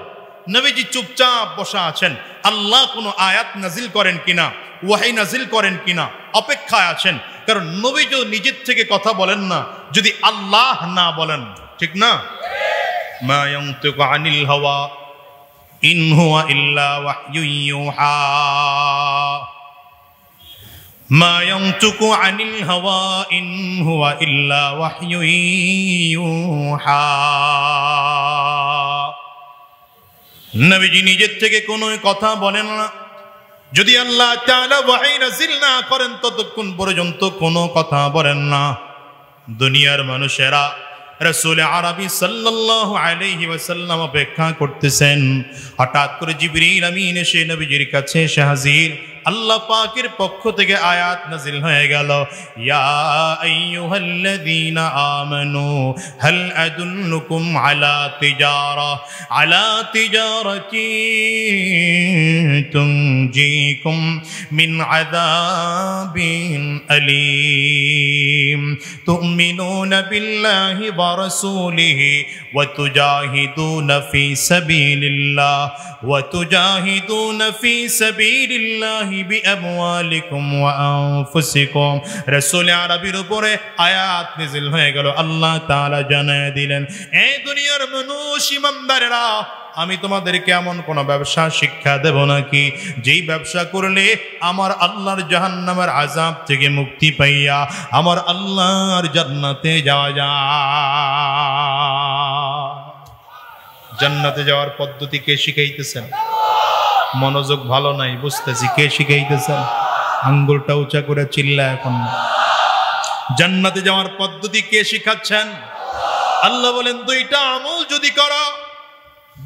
নবীজি চুপচাপ বসা আছেন। আল্লাহ কোনো আয়াত নাজিল করেন কিনা, ওয়াহি নাজিল করেন কিনা অপেক্ষায় আছেন। কারণ নবী যদি নিজের থেকে কথা বলেন না, যদি আল্লাহ না বলেন, ঠিক না? মা ইয়ানতিকু আনিল হাওয়া ইন হুয়া ইল্লা ওয়াহয়ুন ইউহা। মা ইয়ানতিকু আনিল হাওয়া ইন হুয়া ইল্লা ওয়াহয়ুন ইউহা। নবীজি নিজের থেকে কোনো কথা বলেন না। যদি আল্লাহ তাআলা ওয়াহী নাযিল না করেন ততক্ষণ পর্যন্ত কোনো কথা বলেন না। দুনিয়ার মানুষেরা রাসূল আরবি সাল্লাল্লাহু আলাইহি ওয়াসাল্লাম অপেক্ষা করতেছেন। হঠাৎ করে জিবরিল আমিন এসে নবীজির কাছে এসে হাজির। আল্লাহ পাকের পক্ষ থেকে আয়াত নাজিল হয়ে গেল, ইয়া আইয়ুহাল্লাযীনা আমানু হাল আদুল্লুকুম আলা তিজারাতিন তুনজিকুম মিন আযাবিন আলীম তুমিনুনা বিল্লাহি ওয়া রাসূলিহি ওয়া তুজাহিদুনা ফি সাবিলিল্লাহ বিআমওয়ালিকুম ওয়া আনফুসিকুম। রাসূল আরবির উপরে আয়াত নাযিল হয়ে গেল। আল্লাহ তাআলা জানিয়ে দিলেন, এই দুনিয়ার মানুষ ইমানদারেরা, আমি তোমাদেরকে এমন কোন ব্যবসা শিক্ষা দেব নাকি যেই ব্যবসা করলে আমার আল্লাহর জাহান্নামের আযাব থেকে মুক্তি পাইয়া আমার আল্লাহর জান্নাতে যাওয়া যায়। জান্নাতে যাওয়ার পদ্ধতি কে শিখাইতেছেন? মনোযোগ ভালো নাই, বুঝতেছি। কে শিখাইতেছেন? আঙ্গুলটা উঁচা করে চিল্লা এখন। জান্নাতে যাওয়ার পদ্ধতি কে শিখাচ্ছেন? আল্লাহ বলেন, 2টা আমল যদি করো,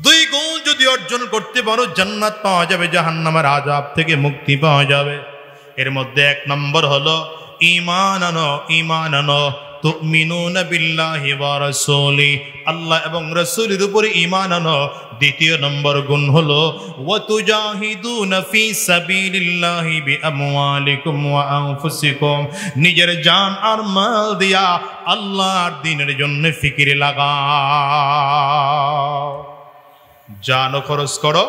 2 গুণ যদি অর্জন করতে পারো, জান্নাত পাওয়া যাবে, জাহান্নামের আযাব থেকে মুক্তি পাওয়া যাবে। এর মধ্যে 1 নম্বর হলো ঈমান আনো। ঈমান আনো, তুমিনুনা বিল্লাহি ওয়া রাসূলি, আল্লাহ এবং রাসূলের উপরে ঈমান আনো। 2 নম্বর গুণ হলো ওয়া তুজাহিদুনা ফি সাবিলিল্লাহি বিআমওয়ালিকুম ওয়া আনফুসিকুম, নিজের জান আর মাল দিয়া আল্লাহর দ্বীনের জন্য ফিকির লাগাও। জানও খরচ করো,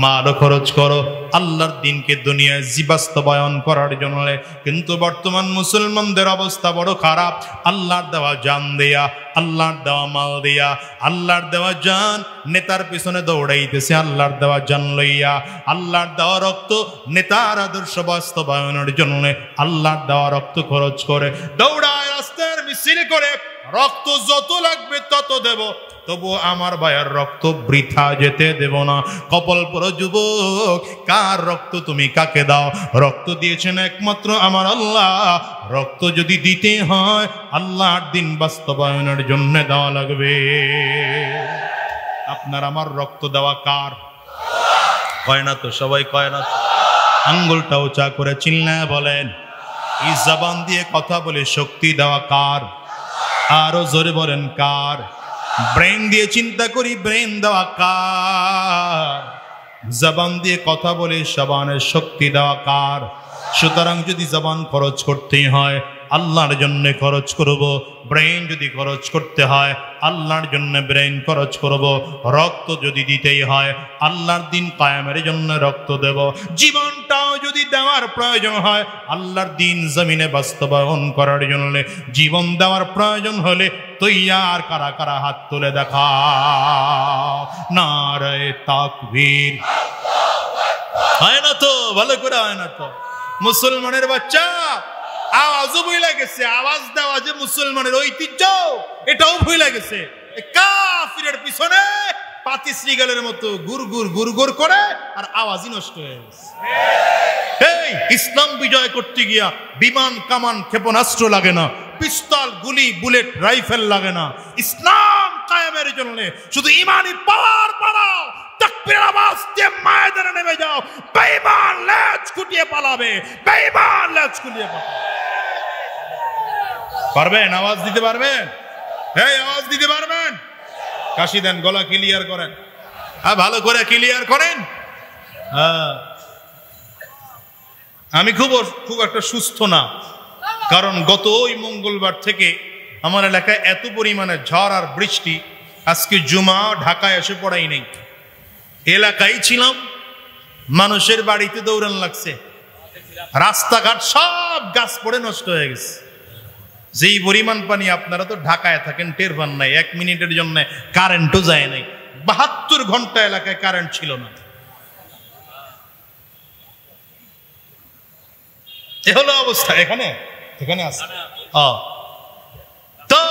মালও খরচ করো আল্লাহর দিনকে দুনিয়ায় বাস্তবায়ন করার জন্য। কিন্তু বর্তমান মুসলমানদের অবস্থা বড় খারাপ। আল্লাহর দেওয়া জান দেয়া, আল্লাহর দেওয়া মাল দেয়া, আল্লাহর দেওয়া জান নেতার পিছনে দৌড়াইতেছে, আল্লাহর দেওয়া জান লইয়া, আল্লাহর দেওয়া রক্ত নেতার আদর্শ বাস্তবায়নের জন্য আল্লাহর দেওয়া রক্ত খরচ করে দৌড়ায়, রাস্তার মিছিল করে, রক্ত যত লাগবে তত দেব, তবু আমার ভাইয়ের রক্ত বৃথা যেতে দেব না। কপাল পড়ো যুবক, কার রক্ত তুমি কাকে দাও? রক্ত দিয়েছেন একমাত্র আমার আল্লাহ। রক্ত যদি দিতে হয় আল্লাহর দিন বাস্তবায়নের জন্য দেওয়া লাগবে। আপনার আমার রক্ত দেওয়া কার? কয় না তো, সবাই কয় না তো। আঙ্গুলটা উঁচা করে চিল্লায় বলেন, এই জবান দিয়ে কথা বলে শক্তি দেওয়া কার? আরো জোরে বলেন কার? ব্রেন দিয়ে চিন্তা করি, ব্রেন দেওয়া কার? জবান দিয়ে কথা বলে জবানের শক্তি দেওয়া কার? সুতরাং যদি জবান খরচ করতেই হয় আল্লাহর জন্য খরচ করব, ব্রেন যদি খরচ করতে হয় আল্লাহর জন্য ব্রেন খরচ করব, রক্ত যদি দিতেই হয় আল্লাহর দিন কায়েমের জন্য রক্ত দেব, জীবনটাও যদি দেওয়ার প্রয়োজন হয় আল্লাহর দিন জমিনে বাস্তবায়ন করার জন্য জীবন দেওয়ার প্রয়োজন হলে তৈয়ার কারা কারা হাত তুলে দেখা। নারে তাকবীর। হয় না তো? ভালো করে হয় না তো? মুসলমানের বাচ্চা আওয়াজও ভুলে গেছে, আওয়াজ দেওয়া যে মুসলমানের ঐতিহ্য এটাও ভুলে গেছে। কাফিরের পিছনে পাতি শ্রীগালের মতো গুরগুর গুরগুর করে আর আওয়াজই নষ্ট হয়ে গেছে। এই ইসলাম বিজয় করতে গিয়া বিমান কামান ক্ষেপণাস্ত্র লাগে না, পিস্তল গুলি বুলেট রাইফেল লাগে না। ইসলাম কায়েমের জন্য শুধু ইমানি পাওয়ার বাড়াও, তাকবীরের আওয়াজ দিয়ে ময়দানে নেমে যাও, বেঈমান লেজ কুটিয়ে পালাবে, বেঈমান লেজ কুটিয়ে পালাবে। পারবেন? আওয়াজ দিতে পারবেন? এই আওয়াজ দিতে পারবেন? কাশি দেন, গলা ক্লিয়ার করেন, ভালো করে ক্লিয়ার করেন। আমি খুব একটা সুস্থ না, কারণ গত ওই মঙ্গলবার থেকে আমার এলাকায় এত পরিমাণে ঝড় আর বৃষ্টি, আজকে জুমা ঢাকায় এসে পড়াই নেই, এলাকায় ছিলাম, মানুষের বাড়িতে দৌড়ান লাগছে, রাস্তাঘাট সব গাছ পড়ে নষ্ট হয়ে গেছে। যেই পরিমাণ পানি, আপনারা তো ঢাকায় থাকেন, টের পান নাই, 1 মিনিটের জন্য কারেন্টও যায় নাই, 72 ঘন্টা এলাকায় কারেন্ট ছিল না। এ হলো অবস্থা। এখানে আছে তো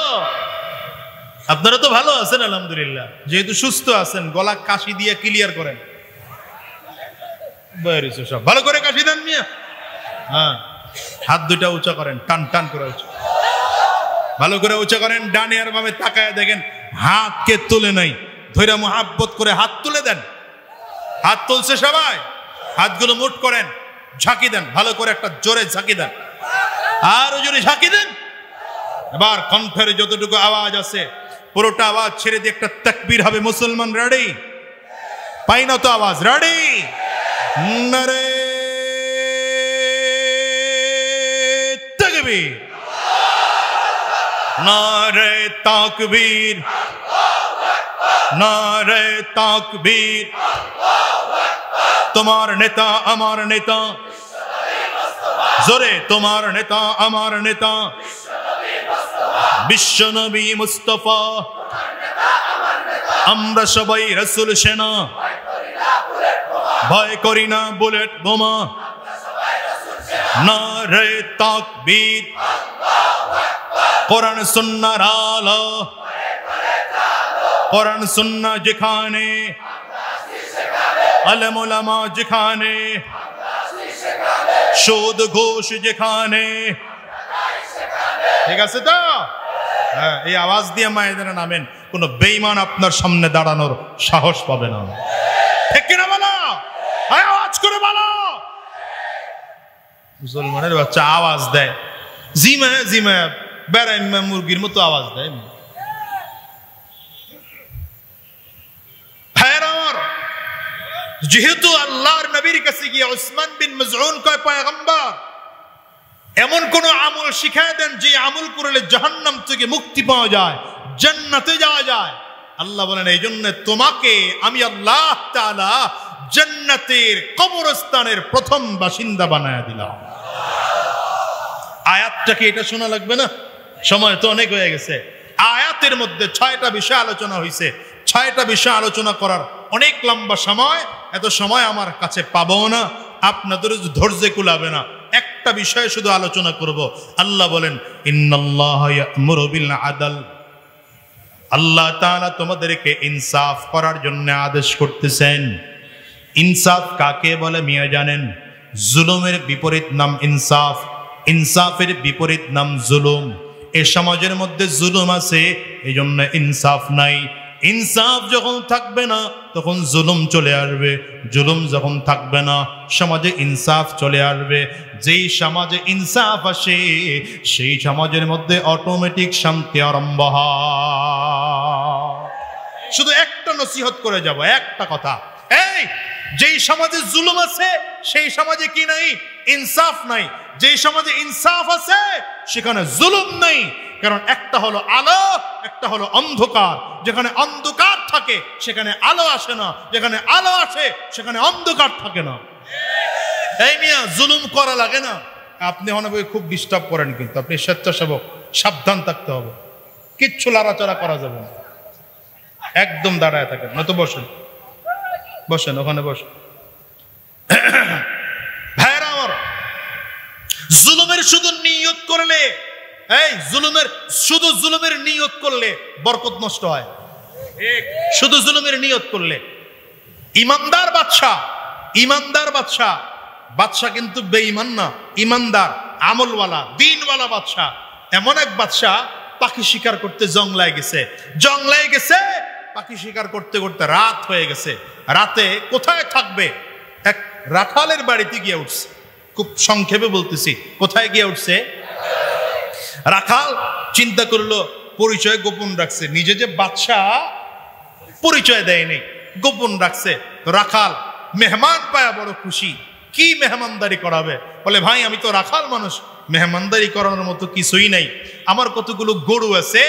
আপনারা তো ভালো আছেন আলহামদুলিল্লাহ, যেহেতু সুস্থ আছেন গলা কাশি দিয়ে ক্লিয়ার করেন, সব ভালো করে কাশি দেন মিয়া। হ্যাঁ, হাত দুটা উঁচা করেন, টান টান করে উঁচা, ভালো করে উঁচা করেন, ডানে আর বামে তাকায় দেখেন হাতকে তুলে নাই, ধৈর্য মোহাব্বত করে হাত তুলে দেন। হাত তুলছে সবাই, হাতগুলো মুঠ করেন, ঝাঁকি দেন, ভালো করে একটা জোরে ঝাঁকি দেন, আরো জোরে ঝাঁকি দেন। এবার কণ্ঠের যতটুকু আওয়াজ আছে পুরোটা আওয়াজ ছেড়ে দিয়ে একটা তাকবীর হবে। মুসলমান রেডি? পাই না তো আওয়াজ? রেডি? নারে তাকবীর, নারে তাকবীর, নারে তাকবীর। তোমার নেতা আমার নেতা, জোরে, তোমার নেতা আমার নেতা, বিশ্বনবী মুস্তাফা, আমরা সবাই রাসূল সেনা, ভয় করি না বুলেট বোমা। নারে তাকবীর, কোরআন সুন্নাহর আলো, কোরআন সুন্নাহ যেখানে, আলেম ওলামা যেখানে, সুদ ঘুষ যেখানে। ঠিক আছে তো? হ্যাঁ, এই আওয়াজ দিয়ে ময়দানে নামেন, কোন বেঈমান আপনার সামনে দাঁড়ানোর সাহস পাবে না। ঠিক কিনা বলো? আওয়াজ করে বলো। মুসলমানের বাচ্চা আওয়াজ দেয়, জিমা জিমা বেড়াইমা মুরগির মতো আওয়াজ দেয়। যেহেতু আল্লাহর নবীর কাছে গিয়ে উসমান বিন মাযউন কয়, পয়গম্বর এমন কোন আমল শিখায় দেন যে আমল করলে জাহান্নাম থেকে মুক্তি পাওয়া যায়, জান্নাতে যাওয়া যায়। আল্লাহ বলেন, এই জন্য তোমাকে আমি আল্লাহ তাআলা জান্নাতের কবরস্থানের প্রথম বাসিন্দা বানায়া দিলাম। আয়াতটা কি এটা শোনা লাগবে না? সময় তো অনেক হয়ে গেছে। আয়াতের মধ্যে 6টা বিষয় আলোচনা হয়েছে। 6টা বিষয় আলোচনা করার অনেক লম্বা সময়, এত সময় আমার কাছে পাবো না, আপনাদের ধৈর্য কুলাবে না। একটা বিষয় শুধু আলোচনা করব। আল্লাহ বলেন, ইন্নাল্লাহা ইয়া'মুরু বিল আদল, আল্লাহ তাআলা তোমাদেরকে ইনসাফ করার জন্য আদেশ করতেছেন। ইনসাফ কাকে বলে মিয়া জানেন? জুলুমের বিপরীত নাম ইনসাফ, ইনসাফের বিপরীত নাম জুলুম। এ সমাজের মধ্যে জুলুম আছে, এই জন্য ইনসাফ নাই। ইনসাফ যখন থাকবে না তখন জুলুম চলে আসবে, জুলুম যখন থাকবে না সমাজে ইনসাফ চলে আসবে। যেই সমাজে ইনসাফ আসে সেই সমাজের মধ্যে অটোমেটিক শান্তি আরম্ভ হয়। শুধু একটা নসিহত করে যাব, একটা কথা, এই যেই সমাজে জুলুম আছে সেই সমাজে কি নাই? ইনসাফ নাই। যেই সমাজে ইনসাফ আছে সেখানে জুলুম নাই। কারণ একটা হলো আলো, একটা হলো অন্ধকার। যেখানে অন্ধকার থাকে সেখানে আলো আসে না, যেখানে আলো আসে সেখানে অন্ধকার থাকে না। এই মিয়া জুলুম করা লাগে না। আপনি অনেকে খুব ডিস্টার্ব করেন, কিন্তু আপনি স্বেচ্ছাসেবক, সাবধান থাকতে হবে। কিচ্ছু লড়াচড়া করা যাবে না, একদম দাঁড়ায় থাকেন। নয়তো বসেন, বসেন ওখানে বসেন। ভাইরা আমার, জুলুমের শুধু নিয়ত করলে, এই জুলুমের শুধু জুলুমের নিয়ত করলে বরকত নষ্ট হয়। শুধু জুলুমের নিয়ত করলে। ইমানদার বাদশাহ, ইমানদার বাদশাহ, বাদশাহ কিন্তু বেঈমান না, ইমানদার, আমলওয়ালা, দিনওয়ালা বাদশাহ। এমন এক বাদশাহ পাখি শিকার করতে জংলায় গেছে। জংলায় গেছে পাখি শিকার করতে করতে রাত হয়ে গেছে। রাতে কোথায় থাকবে? এক রাখালের বাড়িতে গিয়ে উঠছে। খুব সংক্ষেপে বলতেছি, কোথায় গিয়ে উঠছে? রাখাল চিন্তা করলো, পরিচয় গোপন রাখছে, নিজে যে বাদশাহ পরিচয় দেয়নি, গোপন রাখছে। তো রাখাল মেহমান পায়া বড় খুশি। কি মেহমানদারি করাবে? বলে, ভাই আমি তো রাখাল মানুষ, মেহমানদারি করানোর মতো কিছুই নাই। আমার কতগুলো গরু আছে,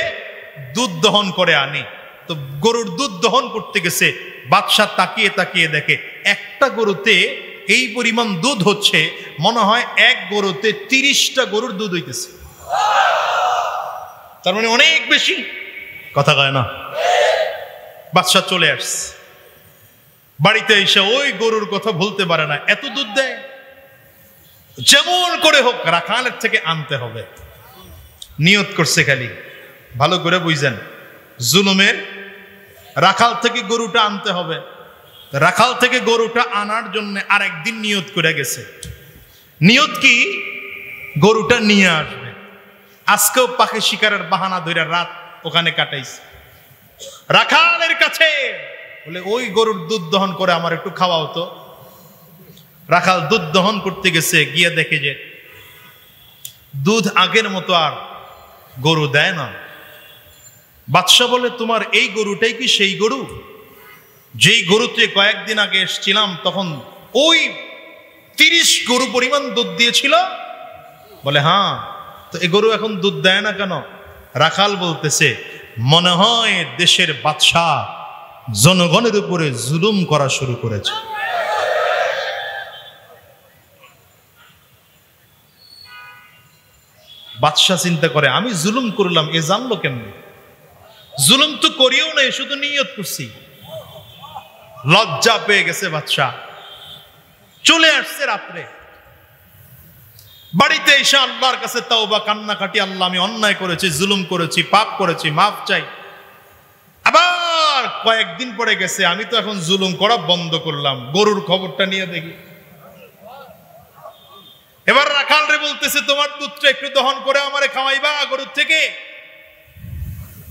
দুধ দহন করে আনি। তো গরুর দুধ দহন করতে গেছে। বাদশাহ তাকিয়ে তাকিয়ে দেখে একটা গরুতে এই পরিমাণ দুধ হচ্ছে, মনে হয় এক গরুতে 30টা গরুর দুধ হইতেছে। তার মানে অনেক বেশি। কথা কয় না? বাদশাহ চলে আসছে। বাড়িতে এসে ওই গরুর কথা বলতে পারে না, এত দুধ দেয়। যেমন করে হোক রাখালের থেকে আনতে হবে। নিয়ত করছে খালি, ভালো করে বুঝছেন, জুলুমের রাখাল থেকে গরুটা আনতে হবে। রাখাল থেকে গরুটা আনার জন্য আরেকদিন নিয়ত করে গেছে। নিয়ত কি? গরুটা নিয়ে আসবে। আজকেও পাখি শিকারের বাহানা ধরে রাত ওখানে কাটাইছে। রাখালের কাছে বলে, ওই গরুর দুধ দহন করে আমার একটু খাওয়াও তো। রাখাল দুধ দহন করতে গেছে, গিয়ে দেখে যে দুধ আগের মতো আর গরু দেয় না। বাদশাহ বলে, তোমার এই গরুটাই কি সেই গরু যেই গরুতে কয়েকদিন আগে এসেছিলাম তখন ওই 30 গরু পরিমাণ দুধ দিয়েছিল? বলে, হ্যাঁ। তো এই গরু এখন দুধ দেয় না কেন? রাখাল বলতেছে, মনে হয় দেশের বাদশাহ জনগণের উপরে জুলুম করা শুরু করেছে। বাদশাহ চিন্তা করে, আমি জুলুম করলাম, এ জানলো কেমনে? জুলুম তো করিও নাই, শুধু নিয়ত করছি। লজ্জা পেয়ে গেছে বাদশাহ, চলে আসছে রাত্রে। বাড়িতে এসে আল্লাহর কাছে তাওবা কান্নাকাটি, আল্লাহ আমি অন্যায় করেছি, জুলুম করেছি, পাপ করেছি, মাফ চাই। আবার কয়েকদিন পরে গেছে, আমি তো এখন জুলুম করা বন্ধ করলাম, গরুর খবরটা নিয়ে দেখি। এবার রাখাল রে বলতেছে, তোমার দুধটা একটু দহন করে আমারে খাওয়াইবা গরুর থেকে।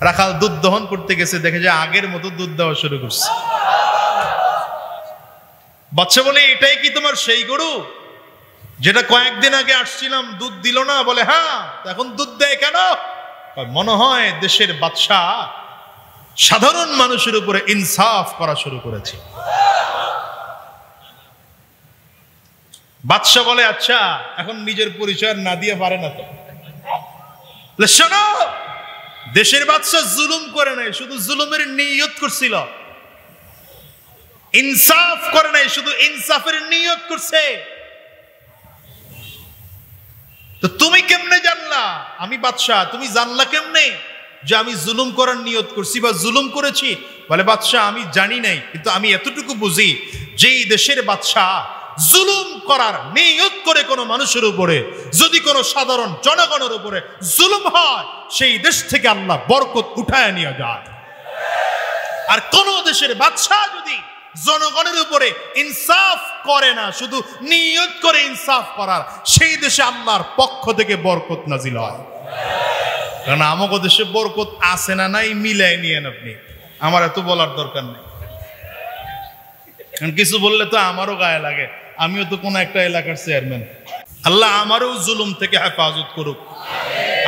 রাখাল দুধ দহন করতে গেছে, দেখে যে আগের মতো দুধ দেওয়া শুরু করছে। বাচ্চা বলে, এটাই কি তোমার সেই গরু যেটা কয়েকদিন আগে আসছিলাম দুধ দিল না? বলে, হ্যাঁ। এখন দুধ দেয় কেন? মনে হয় দেশের বাদশাহ সাধারণ মানুষের উপরে ইনসাফ করা শুরু করেছে। বাদশাহ বলে, আচ্ছা এখন নিজের পরিচয় না দিয়ে পারে না তো? শোনো, দেশের বাদশাহ জুলুম করে নাই, শুধু জুলুমের নিয়ত করছিল। ইনসাফ করে নাই, শুধু ইনসাফের নিয়ত করছে। তো তুমি কেমনে জানলা আমি বাদশাহ? তুমি জানলা কেমনে যে আমি জুলুম করার নিয়ত করছি বা জুলুম করেছি? বলে বাদশাহ আমি জানি নাই, কিন্তু আমি এতটুকু বুঝি যে এই দেশের বাদশাহ জুলুম করার নিয়ত করে কোনো মানুষের উপরে যদি কোনো সাধারণ জনগণের উপরে জুলুম হয়, সেই দেশ থেকে আল্লাহ বরকত উঠায় নিয়ে যায়। আর কোন দেশের বাদশাহ যদি জনগণের উপরে ইনসাফ করে না, শুধু নিয়ত করে ইনসাফ করার, সেই দেশে আল্লাহর পক্ষ থেকে বরকত নাজিল হয়। কারণ আমাদের দেশে বরকত আছে না নাই মিলাই নিয়েন আপনি, আমার এত বলার দরকার নেই। কারণ কিছু বললে তো আমারও গায়ে লাগে, আমিও তো কোনো একটা এলাকার চেয়ারম্যান। আল্লাহ আমারও জুলুম থেকে হেফাজত করুক,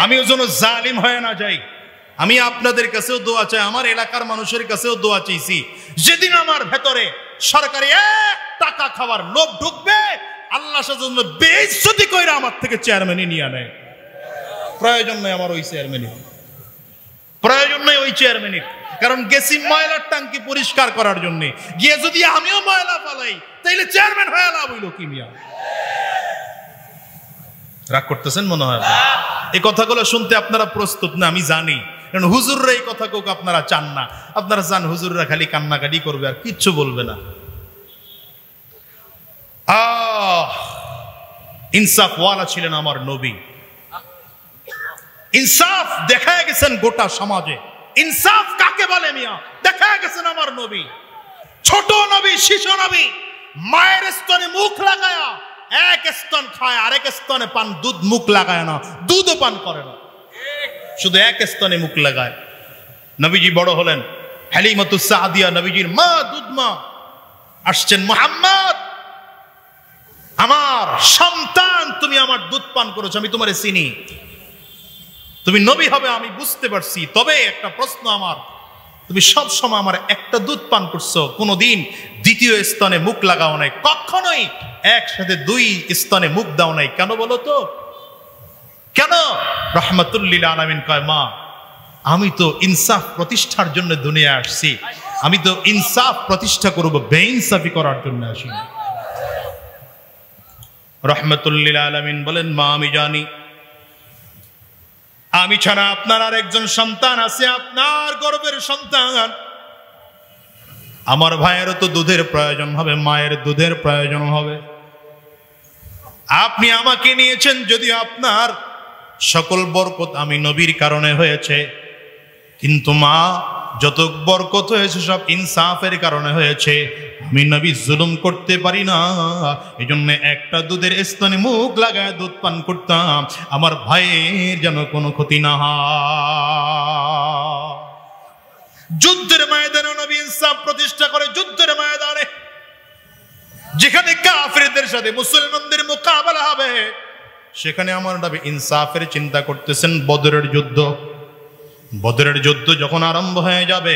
আমিও যেন জালিম হয়ে না যাই। আমি আপনাদের কাছেও দোয়া চাই, আমার এলাকার মানুষের কাছেও দোয়া চাইছি, যেদিন আমার ভেতরে সরকারি এক টাকা খাওয়ার লোভ ঢুকবে, আল্লাহ সেজন্য বেইজ্জতি কইরা আমার থেকে চেয়ারম্যানই নিয়ে নেয়। প্রয়োজন নেই আমার ওই চেয়ারম্যানই, প্রয়োজন নেই ওই চেয়ারম্যানই। কারণ গেছি ময়লার ট্যাঙ্কি পরিষ্কার করার জন্য, গিয়ে যদি আমিও ময়লা পালাই তাইলে চেয়ারম্যান হয়ে লাভ হইল কি মিয়া? রাগ করতেছেন মনে হয়। এই কথাগুলো শুনতে আপনারা প্রস্তুত না আমি জানি, কারণ হুজুররা এই কথা কোক আপনারা চান না। আপনারা চান হুজুররা খালি কান্নাকাটি করবে আর কিচ্ছু বলবে না। ইনসাফ ওয়ালা ছিলেন আমার নবী, ইনসাফ দেখায় গেছেন গোটা সমাজে। ইনসাফ কাকে বলে মিয়া দেখায় গেছেন আমার নবী। ছোট নবী, শিশু নবী, মায়ের স্তনে মুখ লাগায়া এক স্তন খায়, আরেক স্তনে পান দুধ, মুখ লাগায় না, দুধও পান করে না, শুধু এক স্তনে মুখ লাগায়। নবীজি বড় হলেন, হালিমাতুস সাদিয়া নবীজির মা, দুধ মা। আসছেন মুহাম্মদ, আমার সন্তান, তুমি আমার দুধ পান করেছো, আমি তোমারে চিনি, তুমি নবী হবে আমি বুঝতে পারছি। তবে একটা প্রশ্ন আমার, তুমি সব সময় আমার একটা দুধ পান করছো, কোনোদিন দ্বিতীয় স্তনে মুখ লাগাও নাই, কখনোই একসাথে দুই স্তনে মুখ দাও নাই, কেন বলো তো? কেন? রাহমাতুল লিল আলামিন কয়, মা আমি তো ইনসাফ প্রতিষ্ঠার জন্য দুনিয়া আসছি, আমি তো ইনসাফ প্রতিষ্ঠা করব, বেইনসাফি করার জন্য আসিনি। রাহমাতুল লিল আলামিন বলেন, মা আমি জানি আমি ছাড়া আপনার আর একজন সন্তান আছে, আপনার গর্ভের সন্তান। আমার ভাইয়েরও তো দুধের প্রয়োজন হবে, মায়ের দুধের প্রয়োজন হবে। আপনি আমাকে নিয়েছেন, যদিও আপনার সকল বরকত আমি নবীর কারণে হয়েছে, কিন্তু মা যত বরকত হয়েছে সব ইনসাফের কারণে হয়েছে। আমি নবী জুলুম করতে পারি না, এই জন্য একটা দুধের স্তনে মুখ লাগায় দুধ পান করতাম, আমার ভাইয়ের যেন কোনো ক্ষতি না হয়। যুদ্ধের ময়দানে নবী ইনসাফ প্রতিষ্ঠা করে, যুদ্ধের ময়দানে যেখানে কাফেরদের সাথে মুসলমানদের মোকাবেলা হবে, সেখানে আমার নবী ইনসাফের চিন্তা করতেছেন। বদরের যুদ্ধ, বদরের যুদ্ধ যখন আরম্ভ হয়ে যাবে,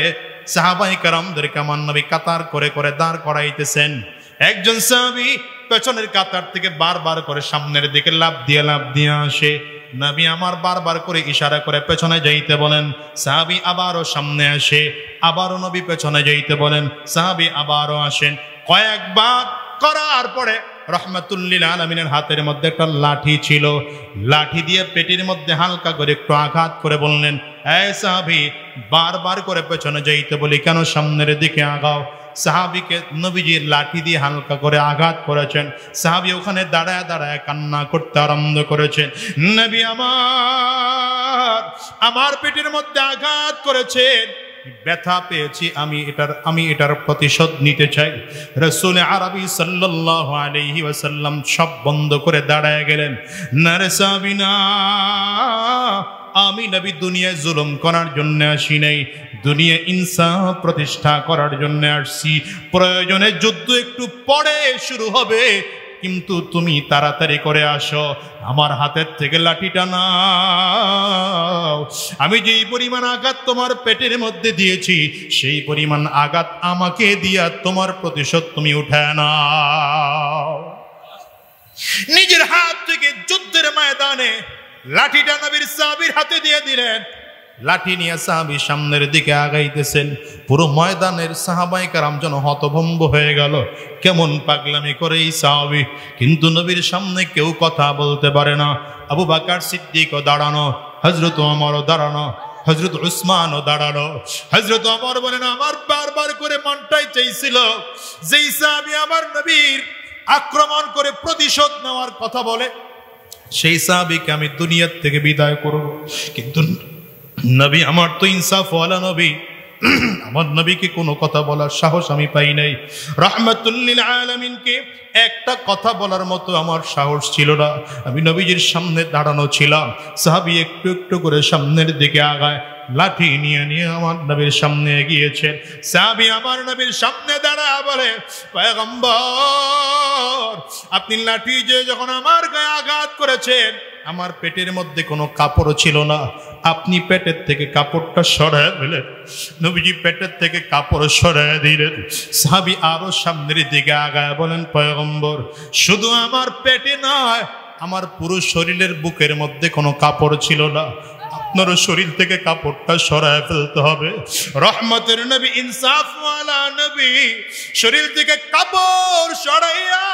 সাহাবায়ে কেরামদেরকে আমার নবী কাতার করে করে দাঁড় করাইতেছেন। একজন সাহাবী পেছনের কাতার থেকে বারবার করে সামনের দিকে লাফ দিয়ে আসে। নবী আমার বারবার করে ইশারা করে পেছনে যাইতে বলেন, সাহাবী আবারও সামনে আসে, আবারও নবী পেছনে যাইতে বলেন, সাহাবী আবারও আসেন। কয়েকবার করার পরে রাহমাতুল লিল আলামিনের হাতের মধ্যে একটা লাঠি ছিল, লাঠি দিয়ে পেটের মধ্যে হালকা করে একটু আঘাত করে বললেন, এই সাহাবী বারবার করে পেছনে যাইতে বলি কেন, সামনের দিকে আগাও। সাহাবীকে নবীজির লাঠি দিয়ে হালকা করে আঘাত করেছেন। সাহাবী ওখানে দাঁড়ায় দাঁড়ায় কান্না করতে আরম্ভ করেছেন, নবী আমার পেটের মধ্যে আঘাত করেছেন, ব্যথা পেয়েছি, আমি এটার প্রতিশোধ নিতে চাই। রাসূল আরবি সাল্লাল্লাহু আলাইহি ওয়াসাল্লাম সব বন্ধ করে দাঁড়ায় গেলেন। না রে সাহাবী না, আমি নবী দুনিয়ায় জুলুম করার জন্য আসি নাই, দুনিয়া ইনসাফ প্রতিষ্ঠা করার জন্য আসছি। প্রয়োজনে যুদ্ধ একটু পরে শুরু হবে, কিন্তু তুমি তাড়াতাড়ি করে আসো, আমার হাতের থেকে লাঠিটা নাও। আমি যেই পরিমাণ আঘাত তোমার পেটের মধ্যে দিয়েছি, সেই পরিমাণ আঘাত আমাকে দিয়া তোমার প্রতিশোধ তুমি উঠায় নাও। নিজের হাত থেকে যুদ্ধের ময়দানে লাঠিটা নবীর সাহাবীর হাতে দিয়ে দিলেন। লাঠি নিয়ে সাহাবী সামনের দিকে আগাইতেছেন। পুরো ময়দানের সাহাবায়ে কেরাম যেন হতভম্ব হয়ে গেল, কেমন পাগলামি করে এই সাহাবী। কিন্তু নবীর সামনে কেউ কথা বলতে পারে না। আবু বকর সিদ্দিকও দাঁড়ানো, হযরত ওমরও দাঁড়ানো, হযরত উসমানও দাঁড়ানো। হযরত ওমর বলেন, আমার বারবার করে মনটাই চাইছিল যেই সাহাবী আমার নবীর আক্রমণ করে প্রতিশোধ নেওয়ার কথা বলে, সেই সাহাবীকে আমি দুনিয়া থেকে বিদায় করব। কিন্তু নবী আমার তো ইনসাফওয়ালা নবী, আমার নবীকে কোনো কথা বলার সাহস আমি পাই নাই। রাহমাতুল লিল আলামিনকে একটা কথা বলার মতো আমার সাহস ছিল না। আমি নবীজির সামনে দাঁড়ানো ছিলাম। সাহাবী একটু একটু করে সামনের দিকে আগায়, লাঠি নিয়ে নিয়ে আমার নবীর সামনে এগিয়েছেন। সাহাবী আমার নবীর সামনে দাঁড়ায় বলে, পয়গম্বর, আপনি লাঠি যে যখন আমার গায়ে আঘাত করেছেন, আমার পেটের মধ্যে কোনো কাপড় ছিল না, আপনি পেটের থেকে কাপড়টা সরায় দিলেন। নবীজি পেটের থেকে কাপড় সরায় দিলেন। সাহাবী আরো সামনের দিকে আগায় বলেন, পয়গম্বর, শুধু আমার পেটে নয়, আমার পুরো শরীরের বুকের মধ্যে কোনো কাপড় ছিল না, আপনার শরীর থেকে কাপড়টা সরায় ফেলতে হবে। রহমতের নবী, ইনসাফওয়ালা নবী, শরীর থেকে কাপড় সরাইয়া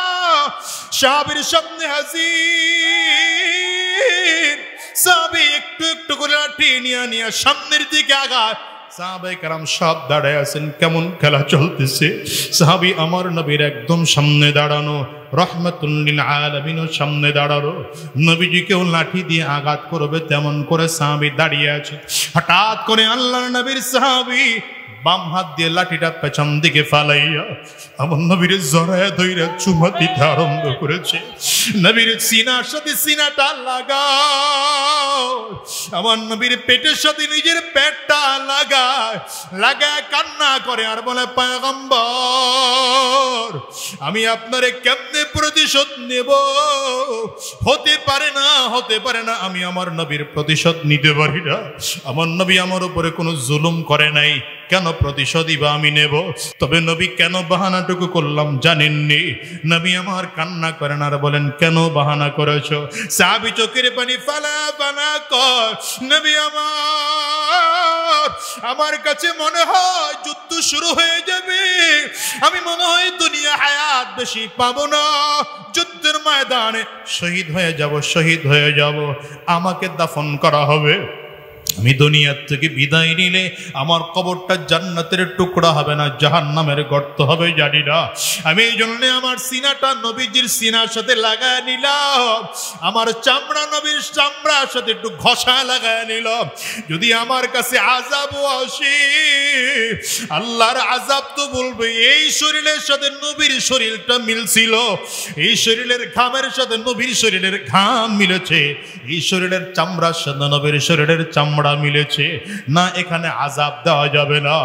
সাহাবীর সামনে হাজির। সাহাবী একটু একটু করে লাঠি নিয়ে সামনের দিকে আগায়। সাহাবায়ে কেরাম সব দাঁড়ায় আছেন, কেমন খেলা চলতেছে। সাহাবী আমার নবীর একদম সামনে দাঁড়ানো, রহমাতুল লিল আলামিনও সামনে দাঁড়ানো। নবীজিকেও লাঠি দিয়ে আঘাত করবে তেমন করে সাহাবী দাঁড়িয়ে আছে। হঠাৎ করে আল্লাহর নবীর সাহাবী বাম হাত দিয়ে লাঠিটা পেছন দিকে ফালাইয়া আমার নবীর জড়ায় ধইরা চুমা দিতে আরম্ভ করেছে। নবীর সিনার সাথে সিনাটা লাগাও, আমার নবীর পেটের সাথে নিজের পেটটা লাগায় কান্না করে আর বলে, পয়গম্বর, আমি আপনারে কেমনে প্রতিশোধ নেব? হতে পারে না আমি আমার নবীর প্রতিশোধ নিতে পারি না। আমার নবী আমার উপরে কোনো জুলুম করে নাই, কেন প্রতিশোধই বা আমি নেব? তবে নবী কেন বাহানাটুকু করলাম জানেননি? নবী আমার কান্না করেন আর বলেন, কেন বাহানা করেছো? সাহাবী চোখের পানি ফালা বানা কর, নবী আমার কাছে মনে হয় যুদ্ধ শুরু হয়ে যাবে, আমি মনে হয় দুনিয়া হায়াত বেশি পাবো না, যুদ্ধের ময়দানে শহীদ হয়ে যাব, আমাকে দাফন করা হবে। আমি দুনিয়া থেকে বিদায় নিলে আমার কবরটা জান্নাতের টুকরা হবে না, জাহান্নামের গর্ত হবে, জানি না। আমি এই জন্য আমার সিনাটা নবীজির সিনার সাথে লাগায় নিলাম, আমার চামড়া নবীর চামড়ার সাথে একটু ঘষা লাগায় নিলাম। যদি আমার কাছে আযাব আসে, আল্লাহর আযাব তো বলবে এই শরীরের সাথে নবীর শরীরটা মিলছিল, এই শরীরের ঘামের সাথে নবীর শরীরের ঘাম মিলেছে, এই শরীরের চামড়ার সাথে নবীর শরীরের চামড়া মিলেছে না, এখানে আযাব দেওয়া যাবে না,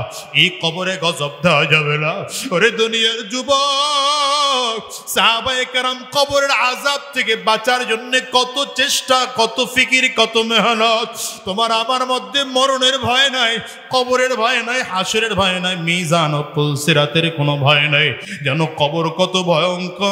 এই কবরে গজব দেওয়া যাবে না। ওরে দুনিয়ার যুবক, সাহাবায়ে কেরাম কবরের আযাব থেকে বাঁচার জন্য কত চেষ্টা, কত ফিকির, কত মেহনত। তোমার আমার মধ্যে মরণের ভয় নাই, কবরের ভয় নাই, হাসরের ভয় নাই, মিজান ও পুলসিরাতের কোনো ভয় নাই। যেন কবর কত ভয়ঙ্কর,